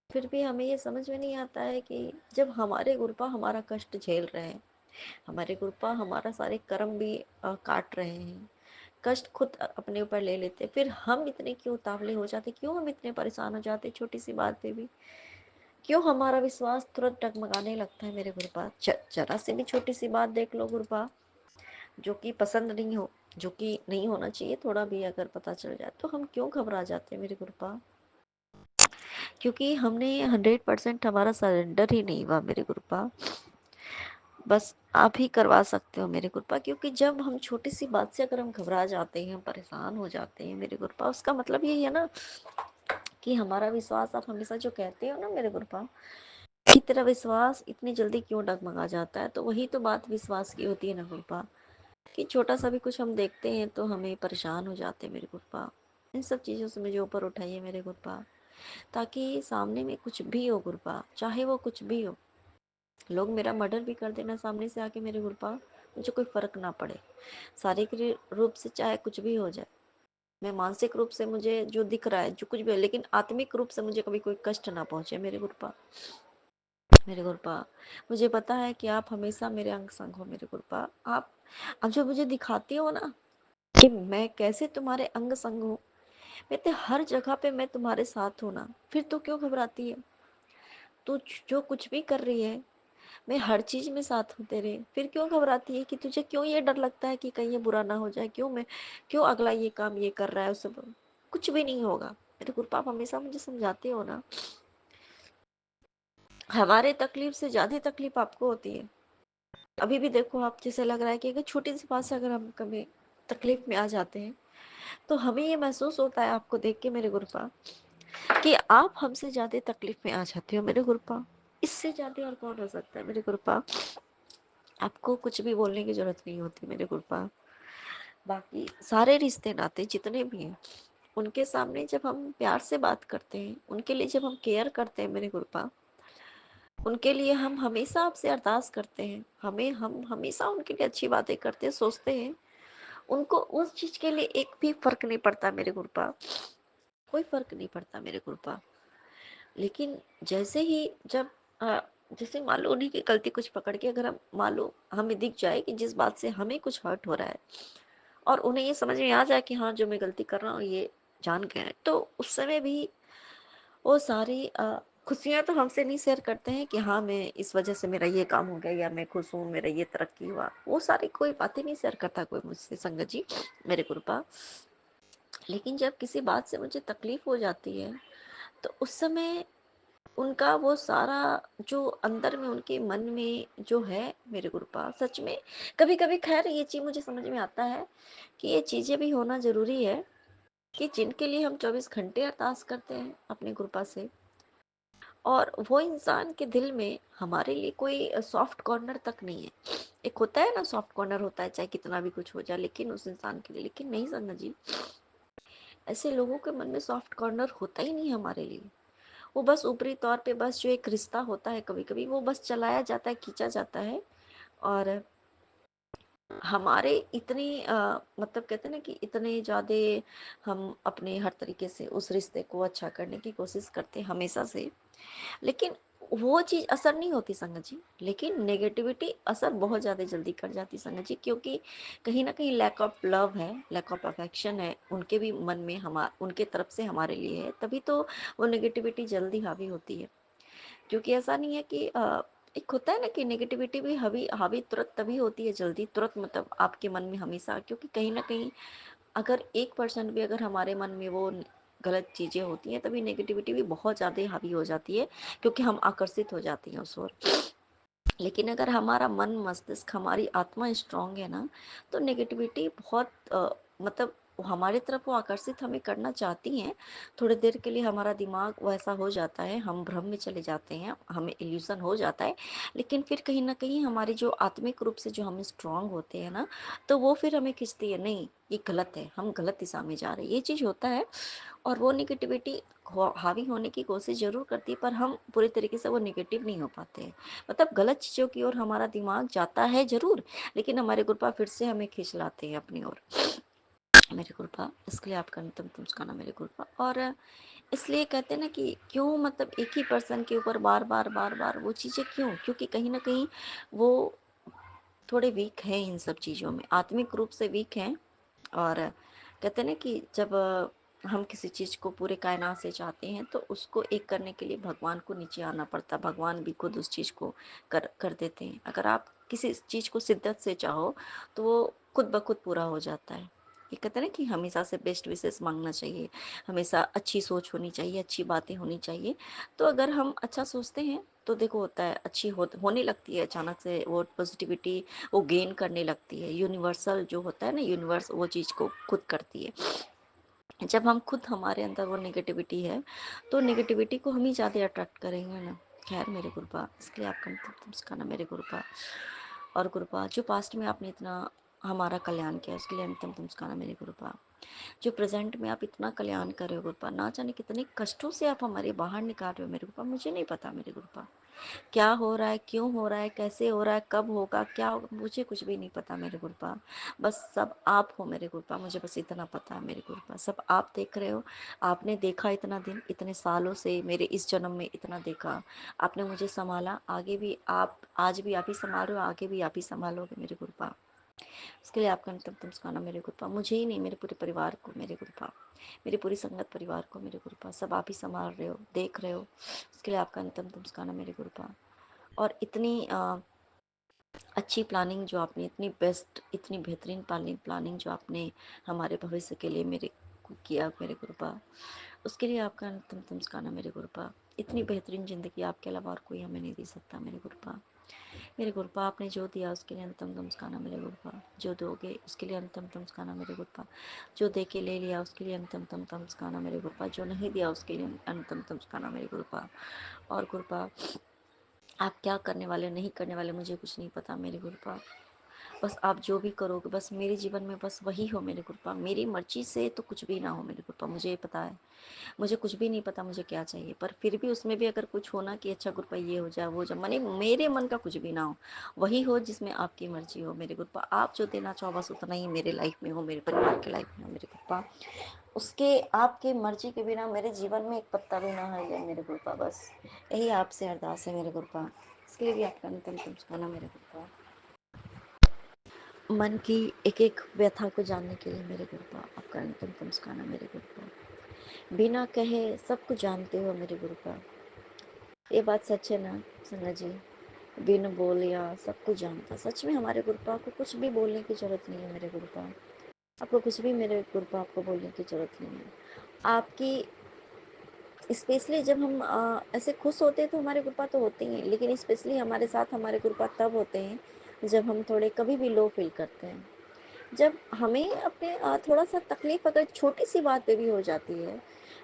फिर भी हमें ये समझ में नहीं आता है कि जब हमारे गुरुपा हमारा कष्ट झेल रहे हैं, हमारे गुरुपा हमारा सारे कर्म भी काट रहे हैं, कष्ट खुद अपने ऊपर ले लेते, फिर हम इतने क्यों उतावले हो जाते, क्यों हम इतने परेशान हो जाते छोटी सी बात पे भी, क्यों हमारा विश्वास तुरंत डगमगाने लगता है मेरे गुरुपा। जरा सी भी छोटी सी बात देख लो गुरुपा, जो कि पसंद नहीं हो, जो कि नहीं होना चाहिए, थोड़ा भी अगर पता चल जाए तो हम क्यों घबरा जाते हैं मेरे गुरुपा। क्योंकि हमने 100% हमारा सरेंडर ही नहीं हुआ मेरे गुरुपा। बस आप ही करवा सकते हो मेरे गुरुपा, क्योंकि जब हम छोटी सी बात से अगर हम घबरा जाते हैं, परेशान हो जाते हैं मेरे गुरुपा, उसका मतलब यही है ना कि हमारा विश्वास, आप हमेशा जो कहते हो ना मेरे गुरुपा कि तेरा विश्वास इतनी जल्दी क्यों डगमगा जाता है, तो वही तो बात विश्वास की होती है ना गुरुपा, कि छोटा सा भी कुछ हम देखते हैं तो हमें परेशान हो जाते हैं मेरे गुरुपा। इन सब चीज़ों से मुझे ऊपर उठाइए मेरे गुरुपा, ताकि सामने में कुछ भी हो गुरुपा, चाहे वो कुछ भी हो, लोग मेरा मर्डर भी कर देना सामने से आके मेरे गुरुपा, मुझे कोई फ़र्क ना पड़े। शारीरिक रूप से चाहे कुछ भी हो जाए, मैं मानसिक रूप से मुझे जो दिख रहा है, जो कुछ भी है, लेकिन आत्मिक रूप से मुझे कभी कोई कष्ट ना पहुँचे मेरे गुरुपा। मेरे गुरुपा, मुझे पता है कि आप हमेशा मेरे अंग संग हो मेरे गुरुपा। आप जो मुझे दिखाती हो ना कि मैं कैसे तुम्हारे अंग संग हूँ, मैं तो हर जगह पे मैं तुम्हारे साथ हूँ ना, फिर तो क्यों घबराती है? तू जो कुछ भी कर रही है, मैं हर चीज़ में साथ हूँ तेरे, फिर क्यों घबराती है? कि तुझे क्यों ये डर लगता है कि कहीं ये बुरा ना हो जाए, क्यों अगला ये काम ये कर रहा है, उससे कुछ भी नहीं होगा मेरे गुरुपा। आप हमेशा मुझे समझाते हो ना, हमारे तकलीफ से ज़्यादा तकलीफ आपको होती है। अभी भी देखो, आप जैसे लग रहा है कि अगर छोटी सी बात से अगर हम कभी तकलीफ में आ जाते हैं, तो हमें ये महसूस होता है आपको देख के मेरे गुरुपा, कि आप हमसे ज़्यादा तकलीफ में आ जाते हो मेरे गुरुपा। इससे ज़्यादा और कौन हो सकता है मेरे गुरुपा? आपको कुछ भी बोलने की ज़रूरत नहीं होती मेरे गुरुपा। बाकी सारे रिश्ते नाते जितने भी हैं, उनके सामने जब हम प्यार से बात करते हैं, उनके लिए जब हम केयर करते हैं मेरे गुरुपा, उनके लिए हम हमेशा आपसे अरदास करते हैं, हम हमेशा उनके लिए अच्छी बातें करते हैं, सोचते हैं, उनको उस चीज़ के लिए एक भी फ़र्क नहीं पड़ता मेरे गुरुपा, कोई फ़र्क नहीं पड़ता मेरे गुरुपा। लेकिन जैसे ही जब जैसे मान लो उन्हीं की गलती कुछ पकड़ के अगर हम मान लो हमें दिख जाए कि जिस बात से हमें कुछ हर्ट हो रहा है, और उन्हें ये समझ में आ जाए कि हाँ जो मैं गलती कर रहा हूँ ये जान गए हैं, तो उस समय भी वो सारी खुशियाँ तो हमसे नहीं शेयर करते हैं कि हाँ मैं इस वजह से मेरा ये काम हो गया, या मैं खुश हूँ मेरा ये तरक्की हुआ, वो सारी कोई बातें नहीं शेयर करता कोई मुझसे संगत जी मेरे गुरुपा। लेकिन जब किसी बात से मुझे तकलीफ हो जाती है, तो उस समय उनका वो सारा जो अंदर में उनके मन में जो है मेरे गुरुपा, सच में कभी कभी खैर ये चीज़ मुझे समझ में आता है कि ये चीज़ें भी होना ज़रूरी है, कि जिनके लिए हम 24 घंटे अरदास करते हैं अपने गुरुपा से, और वो इंसान के दिल में हमारे लिए कोई सॉफ्ट कॉर्नर तक नहीं है। एक होता है ना, सॉफ्ट कॉर्नर होता है चाहे कितना भी कुछ हो जाए, लेकिन उस इंसान के लिए, लेकिन नहीं संगत जी, ऐसे लोगों के मन में सॉफ्ट कॉर्नर होता ही नहीं हमारे लिए। वो बस ऊपरी तौर पे बस जो एक रिश्ता होता है कभी कभी वो बस चलाया जाता है, खींचा जाता है, और हमारे इतने मतलब कहते हैं ना कि इतने ज़्यादा हम अपने हर तरीके से उस रिश्ते को अच्छा करने की कोशिश करते हैं हमेशा से, लेकिन वो चीज़ असर नहीं होती संगत जी। लेकिन नेगेटिविटी असर बहुत ज़्यादा जल्दी कर जाती संगत जी, क्योंकि कहीं ना कहीं लैक ऑफ लव है, लैक ऑफ अफेक्शन है उनके भी मन में, हम उनके तरफ से हमारे लिए है, तभी तो वो नेगेटिविटी जल्दी हावी होती है। क्योंकि ऐसा नहीं है कि एक होता है ना कि नेगेटिविटी भी हावी हावी तुरंत तभी होती है जल्दी, तुरंत मतलब आपके मन में हमेशा, क्योंकि कहीं ना कहीं अगर 1% भी अगर हमारे मन में वो गलत चीज़ें होती हैं, तभी नेगेटिविटी भी बहुत ज़्यादा हावी हो जाती है, क्योंकि हम आकर्षित हो जाते हैं उस ओर। लेकिन अगर हमारा मन मस्तिष्क हमारी आत्मा स्ट्रांग है ना, तो नेगेटिविटी बहुत मतलब हमारी तरफ वो आकर्षित हमें करना चाहती हैं। थोड़ी देर के लिए हमारा दिमाग वैसा हो जाता है, हम भ्रम में चले जाते हैं, हमें इल्यूशन हो जाता है, लेकिन फिर कहीं ना कहीं हमारी जो आत्मिक रूप से जो हम स्ट्रांग होते हैं ना, तो वो फिर हमें खींचती है, नहीं ये गलत है, हम गलत दिशा में जा रहे हैं, ये चीज़ होता है। और वो निगेटिविटी हावी होने की कोशिश ज़रूर करती है, पर हम पूरी तरीके से वो निगेटिव नहीं हो पाते हैं। मतलब गलत चीज़ों की ओर हमारा दिमाग जाता है ज़रूर, लेकिन हमारे गुरुपा फिर से हमें खींच लाते हैं अपनी ओर। मेरे गुरुपा, इसके लिए आपका नितम तुमस्काना मेरे गुरुपा। और इसलिए कहते हैं ना कि क्यों मतलब एक ही पर्सन के ऊपर बार बार बार बार वो चीज़ें क्यों, क्योंकि कहीं ना कहीं वो थोड़े वीक हैं इन सब चीज़ों में, आत्मिक रूप से वीक हैं। और कहते हैं ना कि जब हम किसी चीज़ को पूरे कायनात से चाहते हैं, तो उसको एक करने के लिए भगवान को नीचे आना पड़ता है, भगवान भी खुद उस चीज़ को कर देते हैं। अगर आप किसी चीज़ को शिद्दत से चाहो, तो वो खुद ब खुद पूरा हो जाता है। ये कहते हैं ना कि हमेशा से बेस्ट विशेस मांगना चाहिए, हमेशा अच्छी सोच होनी चाहिए, अच्छी बातें होनी चाहिए। तो अगर हम अच्छा सोचते हैं, तो देखो होता है, अच्छी होने लगती है, अचानक से वो पॉजिटिविटी वो गेन करने लगती है। यूनिवर्सल जो होता है ना, यूनिवर्स वो चीज़ को खुद करती है। जब हम खुद, हमारे अंदर वो नेगेटिविटी है, तो नेगेटिविटी को हम ही ज़्यादा अट्रैक्ट करेंगे ना। खैर मेरे गुरुपा, इसके लिए आपका तुम सिखाना मेरे गुरुपा। और गुरुपा, जो पास्ट में आपने इतना हमारा कल्याण किया, उसके लिए अंतिम तुम सिखाना मेरे गुरुपा। जो प्रेजेंट में आप इतना कल्याण कर रहे हो गुरुपा, ना जाने कितने कष्टों से आप हमारे बाहर निकाल रहे हो मेरे गुरुपा, मुझे नहीं पता मेरे गुरुपा क्या हो रहा है, क्यों हो रहा है, कैसे हो रहा है, कब होगा, क्या होगा, मुझे कुछ भी नहीं पता मेरे गुरुपा। बस सब आप हो मेरे गुरुपा, मुझे बस इतना पता है मेरे गुरुपा, सब आप देख रहे हो। आपने देखा इतना दिन, इतने सालों से, मेरे इस जन्म में इतना देखा, आपने मुझे संभाला, आगे भी आप, आज भी आप ही संभाल रहे हो, आगे भी आप ही संभालोगे मेरे गुरुपा। उसके लिए आपका अंतिम तुमस्काना मेरे गुरुपा, मुझे ही नहीं, मेरे पूरे परिवार को मेरे गुरुपा, मेरे पूरी संगत परिवार को मेरे गुरुपा, सब आप ही संभाल रहे हो, देख रहे हो। उसके लिए आपका अंतिम तुमस्काना मेरे गुरुपा। और इतनी अच्छी प्लानिंग जो आपने, इतनी बेस्ट, इतनी बेहतरीन प्लानिंग जो आपने हमारे भविष्य के लिए मेरे को किया मेरे गुरुपा, उसके लिए आपका अंतिम तुमस्काना मेरे गुरुपा। इतनी बेहतरीन ज़िंदगी आपके अलावा और कोई हमें नहीं दे सकता मेरे गुरुपा। मेरे गुरुपा, आपने जो दिया उसके लिए अंतिम तुमस्काना मेरे गुरुपा, जो दोगे उसके लिए अंतिम तुमस्काना मेरे गुरुपा, जो दे के ले लिया उसके लिए अंतिम तुमस्काना मेरे गुरुपा, जो नहीं दिया उसके लिए अंतिम तुमस्काना मेरे गुरुपा। और गुरुपा, आप क्या करने वाले, नहीं करने वाले, मुझे कुछ नहीं पता मेरे गुरुपा। बस आप जो भी करोगे, बस मेरे जीवन में बस वही हो मेरे गुरुपा, मेरी मर्जी से तो कुछ भी ना हो मेरे गुरुपा, मुझे पता है। मुझे कुछ भी नहीं पता मुझे क्या चाहिए, पर फिर भी उसमें भी अगर कुछ होना कि अच्छा गुरुपा ये हो जाए, वो हो जाए, माने मेरे मन का कुछ भी ना हो, वही हो जिसमें आपकी मर्जी हो मेरे गुरुपा। आप जो देना चाहो बस उतना ही मेरे लाइफ में हो, मेरे परिवार के लाइफ में हो मेरे गुरुपा। उसके, आपकी मर्जी के बिना मेरे जीवन में एक पत्ता भी ना है मेरे गुरुपा, बस यही आपसे अरदास है मेरे गुरुपा। इसके लिए भी आपका अंतिम तुमस्काना मेरे गुरुपा। मन की एक एक व्यथा को जानने के लिए मेरे गुरुपा, आपका अंतिम तुमस्काना मेरे गुरुपा। बिना कहे सब कुछ जानते हो मेरे गुरुपा, ये बात सच है ना संगत जी। बिन बोलिया सब कुछ जानता, सच में हमारे गुरुपा को कुछ भी बोलने की जरूरत नहीं है मेरे गुरुपा, आपको कुछ भी मेरे गुरुपा आपको बोलने की जरूरत नहीं है। आपकी स्पेशली जब हम ऐसे खुश होते हैं तो हमारे गुरुपा तो होते ही हैं, लेकिन स्पेशली हमारे साथ हमारे गुरुपा तब होते हैं जब हम थोड़े कभी भी लो फील करते हैं, जब हमें अपने थोड़ा सा तकलीफ अगर छोटी सी बात पे भी हो जाती है,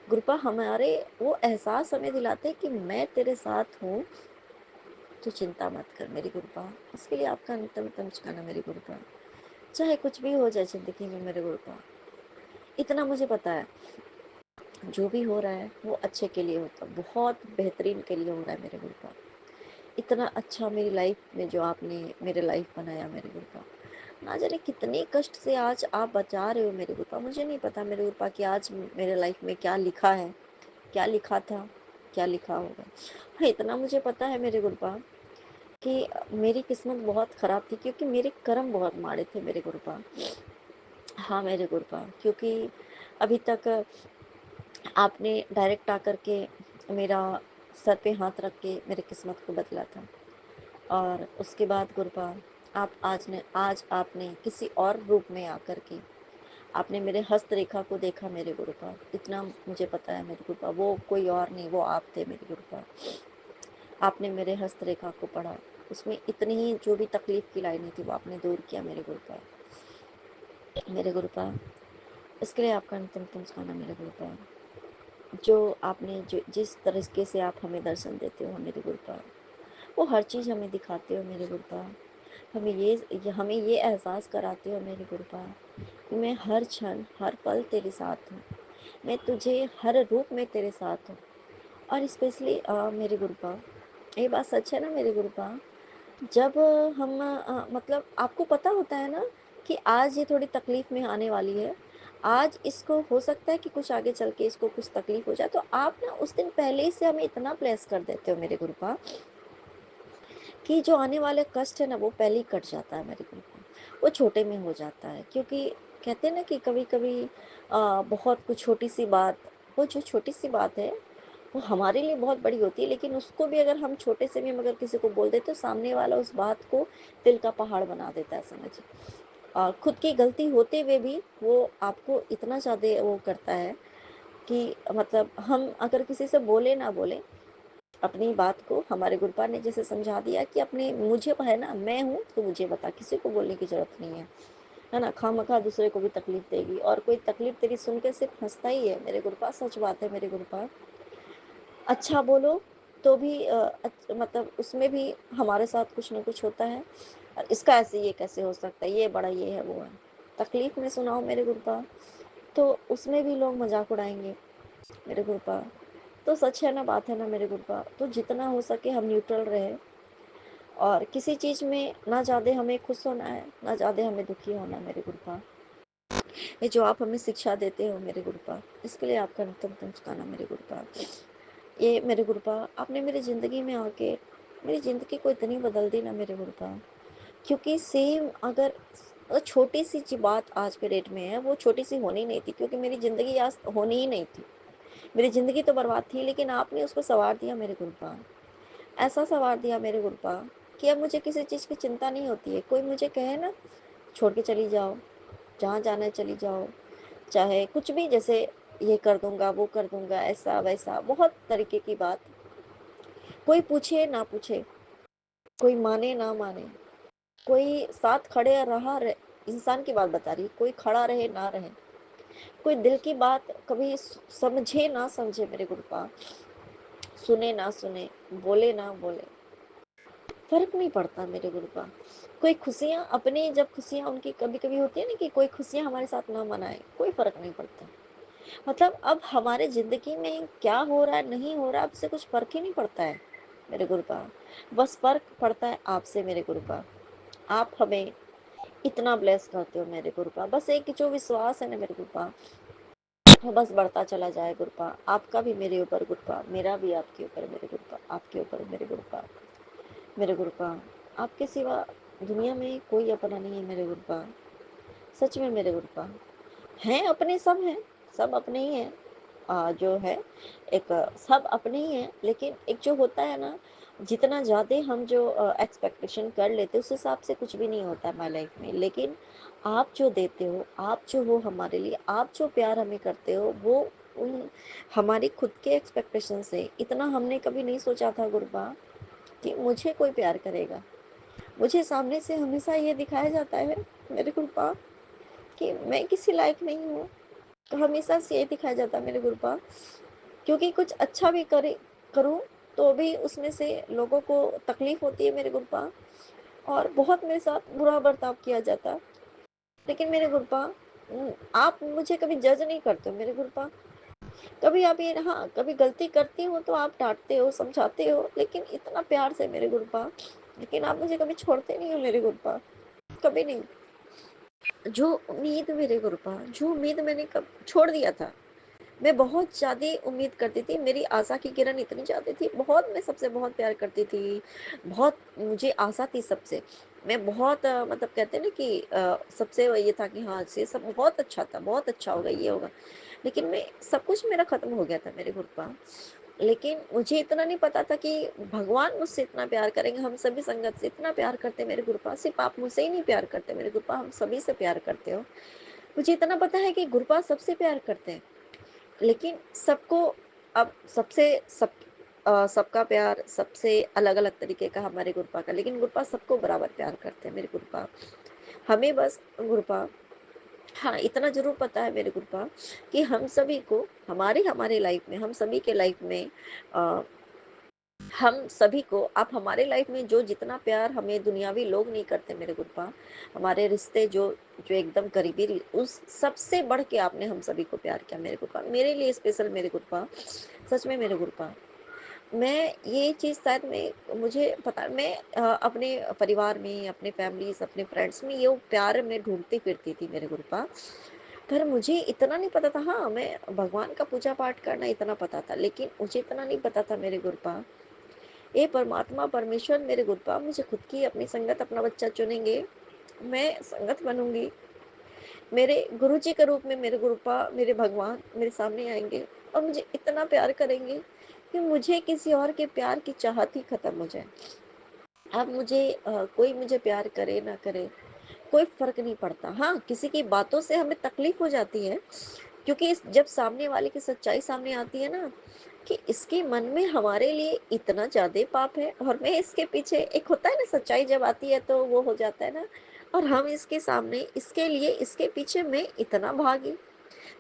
गुरुपा हमारे वो एहसास हमें दिलाते हैं कि मैं तेरे साथ हूँ, तो चिंता मत कर मेरी गुरुपा। इसके लिए आपका अंतिम तमचकाना मेरी गुरुपा। चाहे कुछ भी हो जाए ज़िंदगी में मेरे गुरुपा, इतना मुझे पता है, जो भी हो रहा है वो अच्छे के लिए होता है, बहुत बेहतरीन के लिए हो रहा है मेरे गुरुपा। इतना अच्छा मेरी लाइफ में जो आपने मेरे लाइफ बनाया मेरे गुरुपा, ना जाने कितने कष्ट से आज आप बचा रहे हो मेरे गुरुपा। मुझे नहीं पता मेरे गुरुपा कि आज मेरे लाइफ में क्या लिखा है, क्या लिखा था, क्या लिखा होगा। हाँ, इतना मुझे पता है मेरे गुरुपा कि मेरी किस्मत बहुत ख़राब थी, क्योंकि मेरे कर्म बहुत माड़े थे मेरे गुरुपा। हाँ, मेरे गुरुपा, क्योंकि अभी तक आपने डायरेक्ट आकर के मेरा सर पे हाथ रख के मेरी किस्मत को बदला था। और उसके बाद गुरुपा, आज आपने किसी और रूप में आकर के आपने मेरे हस्तरेखा को देखा मेरे गुरुपा। इतना मुझे पता है मेरे गुरुपा, वो कोई और नहीं, वो आप थे मेरे गुरुपा। आपने मेरे हस्तरेखा को पढ़ा, उसमें इतनी ही जो भी तकलीफ की लाइनें थी वो आपने दूर किया मेरे गुरुपा। मेरे गुरुपा, इसके लिए आपका अंतिम नमस्कार मेरे गुरुपा। जो आपने जो जिस तरीके से आप हमें दर्शन देते हो मेरे गुरुपा, वो हर चीज़ हमें दिखाते हो मेरे गुरुपा। हमें ये एहसास कराते हो मेरे गुरुपा कि मैं हर क्षण हर पल तेरे साथ हूँ, मैं तुझे हर रूप में तेरे साथ हूँ। और स्पेशली मेरे गुरुपा, ये बात सच है ना मेरे गुरुपा, जब हम मतलब आपको पता होता है ना कि आज ये थोड़ी तकलीफ में आने वाली है, आज इसको हो सकता है कि कुछ आगे चल के इसको कुछ तकलीफ हो जाए, तो आप ना उस दिन पहले ही से हमें इतना ब्लेस कर देते हो मेरे गुरुपा कि जो आने वाले कष्ट है ना वो पहले ही कट जाता है मेरे गुरुपा, वो छोटे में हो जाता है। क्योंकि कहते हैं ना कि कभी कभी बहुत कुछ छोटी सी बात, वो जो छोटी सी बात है वो हमारे लिए बहुत बड़ी होती है, लेकिन उसको भी अगर हम छोटे से भी हम अगर किसी को बोल दें तो सामने वाला उस बात को दिल का पहाड़ बना देता है, समझिए। खुद की गलती होते हुए भी वो आपको इतना ज़्यादा वो करता है कि मतलब हम अगर किसी से बोले ना बोले अपनी बात को, हमारे गुरुपा ने जैसे समझा दिया कि अपने मुझे है ना, मैं हूँ तो मुझे बता, किसी को बोलने की जरूरत नहीं है ना। खामखा दूसरे को भी तकलीफ देगी, और कोई तकलीफ तेरी सुन के सिर्फ हंसता ही है मेरे गुरुपा। सच बात है मेरे गुरुपा, अच्छा बोलो तो भी मतलब उसमें भी हमारे साथ कुछ ना कुछ होता है, और इसका ऐसे ये कैसे हो सकता है, ये बड़ा ये है वो है। तकलीफ में सुनाओ मेरे गुरुपा तो उसमें भी लोग मजाक उड़ाएंगे मेरे गुरुपा। तो सच है ना, बात है ना मेरे गुरुपा। तो जितना हो सके हम न्यूट्रल रहे, और किसी चीज़ में ना ज़्यादा हमें खुश होना है, ना ज़्यादा हमें दुखी होना है मेरे गुरुपा। ये जो आप हमें शिक्षा देते हो मेरे गुरुपा, इसके लिए आपका नितंत नमस्कार मेरे गुरुपा। ये मेरे गुरुपा, आपने मेरी ज़िंदगी में आके मेरी ज़िंदगी को इतनी बदल दी ना मेरे गुरुपा। क्योंकि सेम अगर छोटी सी जी बात आज के डेट में है, वो छोटी सी होनी नहीं थी, क्योंकि मेरी ज़िंदगी आज होनी ही नहीं थी। मेरी ज़िंदगी तो बर्बाद थी, लेकिन आपने उसको संवार दिया मेरे गुरुपा। ऐसा संवार दिया मेरे गुरुपा कि अब मुझे किसी चीज़ की चिंता नहीं होती है। कोई मुझे कहे ना छोड़ के चली जाओ, जहाँ जाना है चली जाओ, चाहे कुछ भी, जैसे ये कर दूंगा वो कर दूंगा, ऐसा वैसा बहुत तरीके की बात, कोई पूछे ना पूछे, कोई माने ना माने, कोई साथ खड़े रहा रहे, इंसान की बात बता रही, कोई खड़ा रहे ना रहे, कोई दिल की बात कभी समझे ना समझे मेरे गुरुपा, सुने ना सुने, बोले ना बोले, फर्क नहीं पड़ता मेरे गुरुपा। कोई खुशियाँ अपनी, जब खुशियाँ उनकी कभी कभी होती है ना कि कोई खुशियाँ हमारे साथ ना मनाए, कोई फर्क नहीं पड़ता। मतलब अब हमारे ज़िंदगी में क्या हो रहा है नहीं हो रहा है, अब से कुछ फ़र्क ही नहीं पड़ता है मेरे गुरुपा। बस फ़र्क पड़ता है आपसे मेरे गुरुपा। आप हमें इतना ब्लेस करते हो मेरे गुरुपा। बस एक जो विश्वास है ना मेरे गुरुपा, वो बस बढ़ता चला जाए गुरुपा। आपका भी मेरे ऊपर गुरुपा, मेरा भी आपके ऊपर मेरे गुरुपा, आपके ऊपर मेरे गुरुपा। मेरे गुरुपा, आपके सिवा दुनिया में कोई अपना नहीं है मेरे गुरुपा। सच में मेरे गुरुपा, हैं अपने, सब हैं, सब अपने ही हैं। जो है एक सब अपने ही हैं, लेकिन एक जो होता है ना, जितना ज़्यादा हम जो एक्सपेक्टेशन कर लेते हैं उस हिसाब से कुछ भी नहीं होता है हमारी लाइफ में। लेकिन आप जो देते हो, आप जो हो हमारे लिए, आप जो प्यार हमें करते हो, वो उन हमारी खुद के एक्सपेक्टेशन से इतना हमने कभी नहीं सोचा था गुरुबा कि मुझे कोई प्यार करेगा। मुझे सामने से हमेशा ये दिखाया जाता है मेरे गुरुपा कि मैं किसी लायक नहीं हूँ। हमेशा से ये दिखाया जाता है मेरे गुरुपा, क्योंकि कुछ अच्छा भी करे करूँ तो भी उसमें से लोगों को तकलीफ होती है मेरे गुरुपा, और बहुत मेरे साथ बुरा बर्ताव किया जाता है। लेकिन मेरे गुरुपा, आप मुझे कभी जज नहीं करते हो मेरे गुरुपा। कभी आप ये, हाँ कभी गलती करती हो तो आप डांटते हो, समझाते हो, लेकिन इतना प्यार से मेरे गुरुपा। लेकिन आप मुझे कभी छोड़ते नहीं हो मेरे गुरुपा, कभी नहीं। जो उम्मीद मेरे गुरुपा, जो उम्मीद मैंने कब छोड़ दिया था। मैं बहुत ज़्यादा उम्मीद करती थी, मेरी आशा की किरण इतनी ज़्यादा थी, बहुत मैं सबसे बहुत प्यार करती थी, बहुत मुझे आशा थी सबसे। मैं बहुत मतलब कहते हैं ना कि सबसे ये था कि हाँ, ये सब बहुत अच्छा था, बहुत अच्छा होगा, ये होगा। लेकिन मैं सब कुछ मेरा ख़त्म हो गया था मेरे गुरुपा। लेकिन मुझे इतना नहीं पता था कि भगवान मुझसे इतना प्यार करेंगे, हम सभी संगत से इतना प्यार करते हैं मेरे गुरुपा, सिर्फ़ आप मुझसे ही नहीं प्यार करते मेरे गुरुपा, हम सभी से प्यार करते हो। मुझे इतना पता है कि गुरुपा सबसे प्यार करते हैं। लेकिन सबको अब सबका प्यार सबसे अलग-अलग तरीके का हमारे गुरुपा का, लेकिन गुरुपा सबको बराबर प्यार करते हैं मेरे गुरुपा। हमें बस गुरुपा हाँ, इतना ज़रूर पता है मेरे गुरुपा कि हम सभी को हमारे हमारे लाइफ़ में, हम सभी के लाइफ़ में अ, हम सभी को आप हमारे लाइफ़ में जो जितना प्यार हमें दुनियावी लोग नहीं करते मेरे गुरुपा, हमारे रिश्ते जो जो एकदम करीबी उस सबसे बढ़ के आपने हम सभी को प्यार किया मेरे गुरुपा। मेरे लिए स्पेशल मेरे गुरुपा, सच में मेरे गुरुपा। मैं ये चीज़ शायद मैं मुझे पता मैं अपने परिवार में, अपने फैमिलीज़, अपने फ्रेंड्स में ये प्यार मैं ढूँढती फिरती थी मेरे गुरुपा। पर मुझे इतना नहीं पता था हाँ, मैं भगवान का पूजा-पाठ करना इतना पता था, लेकिन मुझे इतना नहीं पता था मेरे गुरुपा, ये परमात्मा परमेश्वर मेरे गुरुपा मुझे खुद की अपनी संगत अपना बच्चा चुनेंगे, मैं संगत बनूँगी। मेरे गुरुजी के रूप में मेरे गुरुपा, मेरे भगवान मेरे सामने आएँगे और मुझे इतना प्यार करेंगे कि मुझे किसी और के प्यार की चाहत ही खत्म हो जाए। अब मुझे कोई मुझे प्यार करे ना करे, कोई फ़र्क नहीं पड़ता। हाँ, किसी की बातों से हमें तकलीफ़ हो जाती है, क्योंकि जब सामने वाले की सच्चाई सामने आती है ना, कि इसके मन में हमारे लिए इतना ज़्यादा पाप है और मैं इसके पीछे एक होता है ना सच्चाई जब आती है तो वो हो जाता है ना और हम इसके सामने इसके लिए इसके पीछे मैं इतना भागी।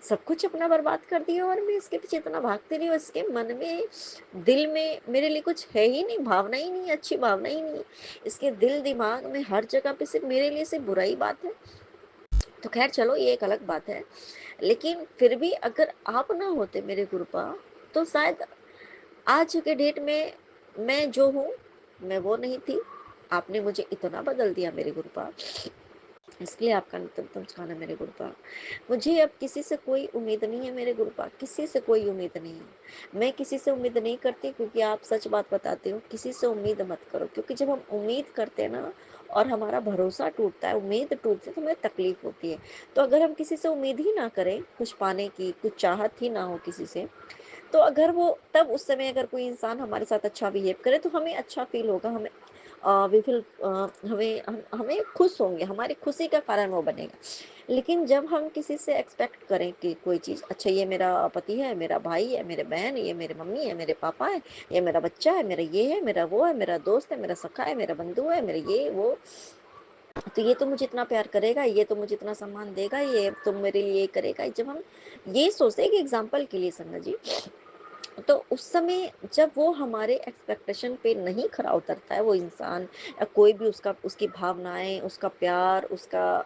सब कुछ अपना बर्बाद कर दिया और मैं इसके पीछे इतना भागती रही और इसके मन में, दिल में मेरे लिए कुछ है ही नहीं, भावना ही नहीं, अच्छी भावना ही नहीं। इसके दिल, दिमाग में हर जगह पे सिर्फ़ मेरे लिए सिर्फ़ बुरा ही बात है। तो ख़ैर चलो ये एक अलग बात है। लेकिन फिर भी अगर आप ना होते मेरे गुरुपा, तो शायद आज के डेट में मैं जो हूँ, मैं वो नहीं थी। आपने मुझे इतना बदल दिया मेरे गुरुपा। इसके लिए आपका नितंतम स्मरण मेरे गुरुपा। मुझे अब किसी से कोई उम्मीद नहीं है मेरे गुरुपा, किसी से कोई उम्मीद नहीं है। मैं किसी से उम्मीद नहीं करती क्योंकि आप सच बात बताते हो, किसी से उम्मीद मत करो क्योंकि जब हम उम्मीद करते हैं ना और हमारा भरोसा टूटता है, उम्मीद टूटती है तो हमें तकलीफ होती है। तो अगर हम किसी से उम्मीद ही ना करें, कुछ पाने की, कुछ चाहत ही ना हो किसी से, तो अगर वो तब उस समय अगर कोई इंसान हमारे साथ अच्छा बिहेव करे तो हमें अच्छा फ़ील होगा, हमें वी विल हमें खुश होंगे, हमारी खुशी का कारण वो बनेगा। लेकिन जब हम किसी से एक्सपेक्ट करें कि कोई चीज़ अच्छा ये मेरा पति है, मेरा भाई है, मेरे बहन है, ये मेरी मम्मी है, मेरे पापा है, ये मेरा बच्चा है, मेरा ये है, मेरा वो है, मेरा दोस्त है, मेरा सखा है, मेरा बंधु है, मेरा ये वो, तो ये तो मुझे इतना प्यार करेगा, ये तो मुझे इतना सम्मान देगा, ये तो मेरे लिए ये करेगा। जब हम ये सोचते हैं कि एग्ज़ाम्पल के लिए संगत जी, तो उस समय जब वो हमारे एक्सपेक्टेशन पे नहीं खरा उतरता है वो इंसान या कोई भी उसका उसकी भावनाएँ, उसका प्यार, उसका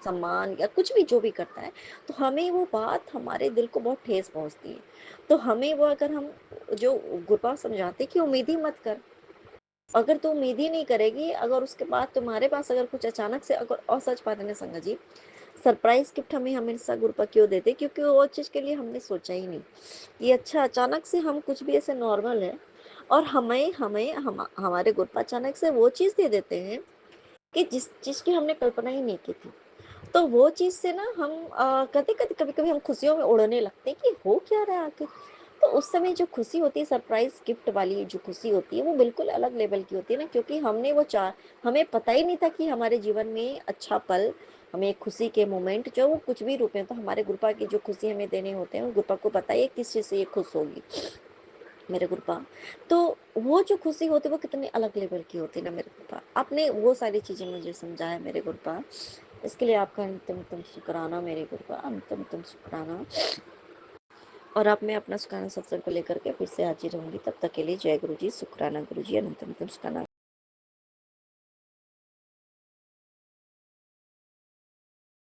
सम्मान या कुछ भी जो भी करता है, तो हमें वो बात हमारे दिल को बहुत ठेस पहुँचती है। तो हमें वो अगर हम जो गुरुपाग समझाते हैं कि उम्मीद ही मत कर। अगर तू उम्मीद ही नहीं करेगी, अगर उसके बाद तुम्हारे पास अगर कुछ अचानक से अगर और सच बात है ना संगत जी, सरप्राइज़ गिफ्ट हमें हमेशा गुरुपा क्यों देते हैं? क्योंकि वो चीज़ के लिए हमने सोचा ही नहीं। ये अच्छा अचानक से हम कुछ भी ऐसे नॉर्मल है और हमें हमें हमारे गुरुपा अचानक से वो चीज़ दे देते हैं कि जिस चीज़ की हमने कल्पना ही नहीं की थी। तो वो चीज़ से ना हम कहते-कहते कभी-कभी हम खुशियों में उड़ने लगते हैं कि हो क्या रहा है आखिर? तो उस समय जो खुशी होती है सरप्राइज़ गिफ्ट वाली जो खुशी होती है वो बिल्कुल अलग लेवल की होती है ना क्योंकि हमने वो हमें पता ही नहीं था कि हमारे जीवन में अच्छा पल, हमें खुशी के मोमेंट जो वो कुछ भी रूप में तो हमारे गुरुपा की जो खुशी हमें देने होते हैं, वो गुरुपा को पता ही है किस चीज़ से ये खुश होगी। मेरे गुरुपा। तो वो जो खुशी होती है वो कितनी अलग लेवल की होती है ना मेरे गुरुपा। आपने वो सारी चीज़ें मुझे समझाया मेरे गुरुपा। इसके लिए आपका अंतिम-अंतिम शुकराना मेरे गुरुपा, अंतिम-अंतिम शुकराना। और अब मैं अपना शुकराना सत्संग को लेकर के फिर से हाज़िर रहूँगी। तब तक के लिए जय गुरु जी, शुकराना गुरु जी, अनंत-अनंत शुकराना।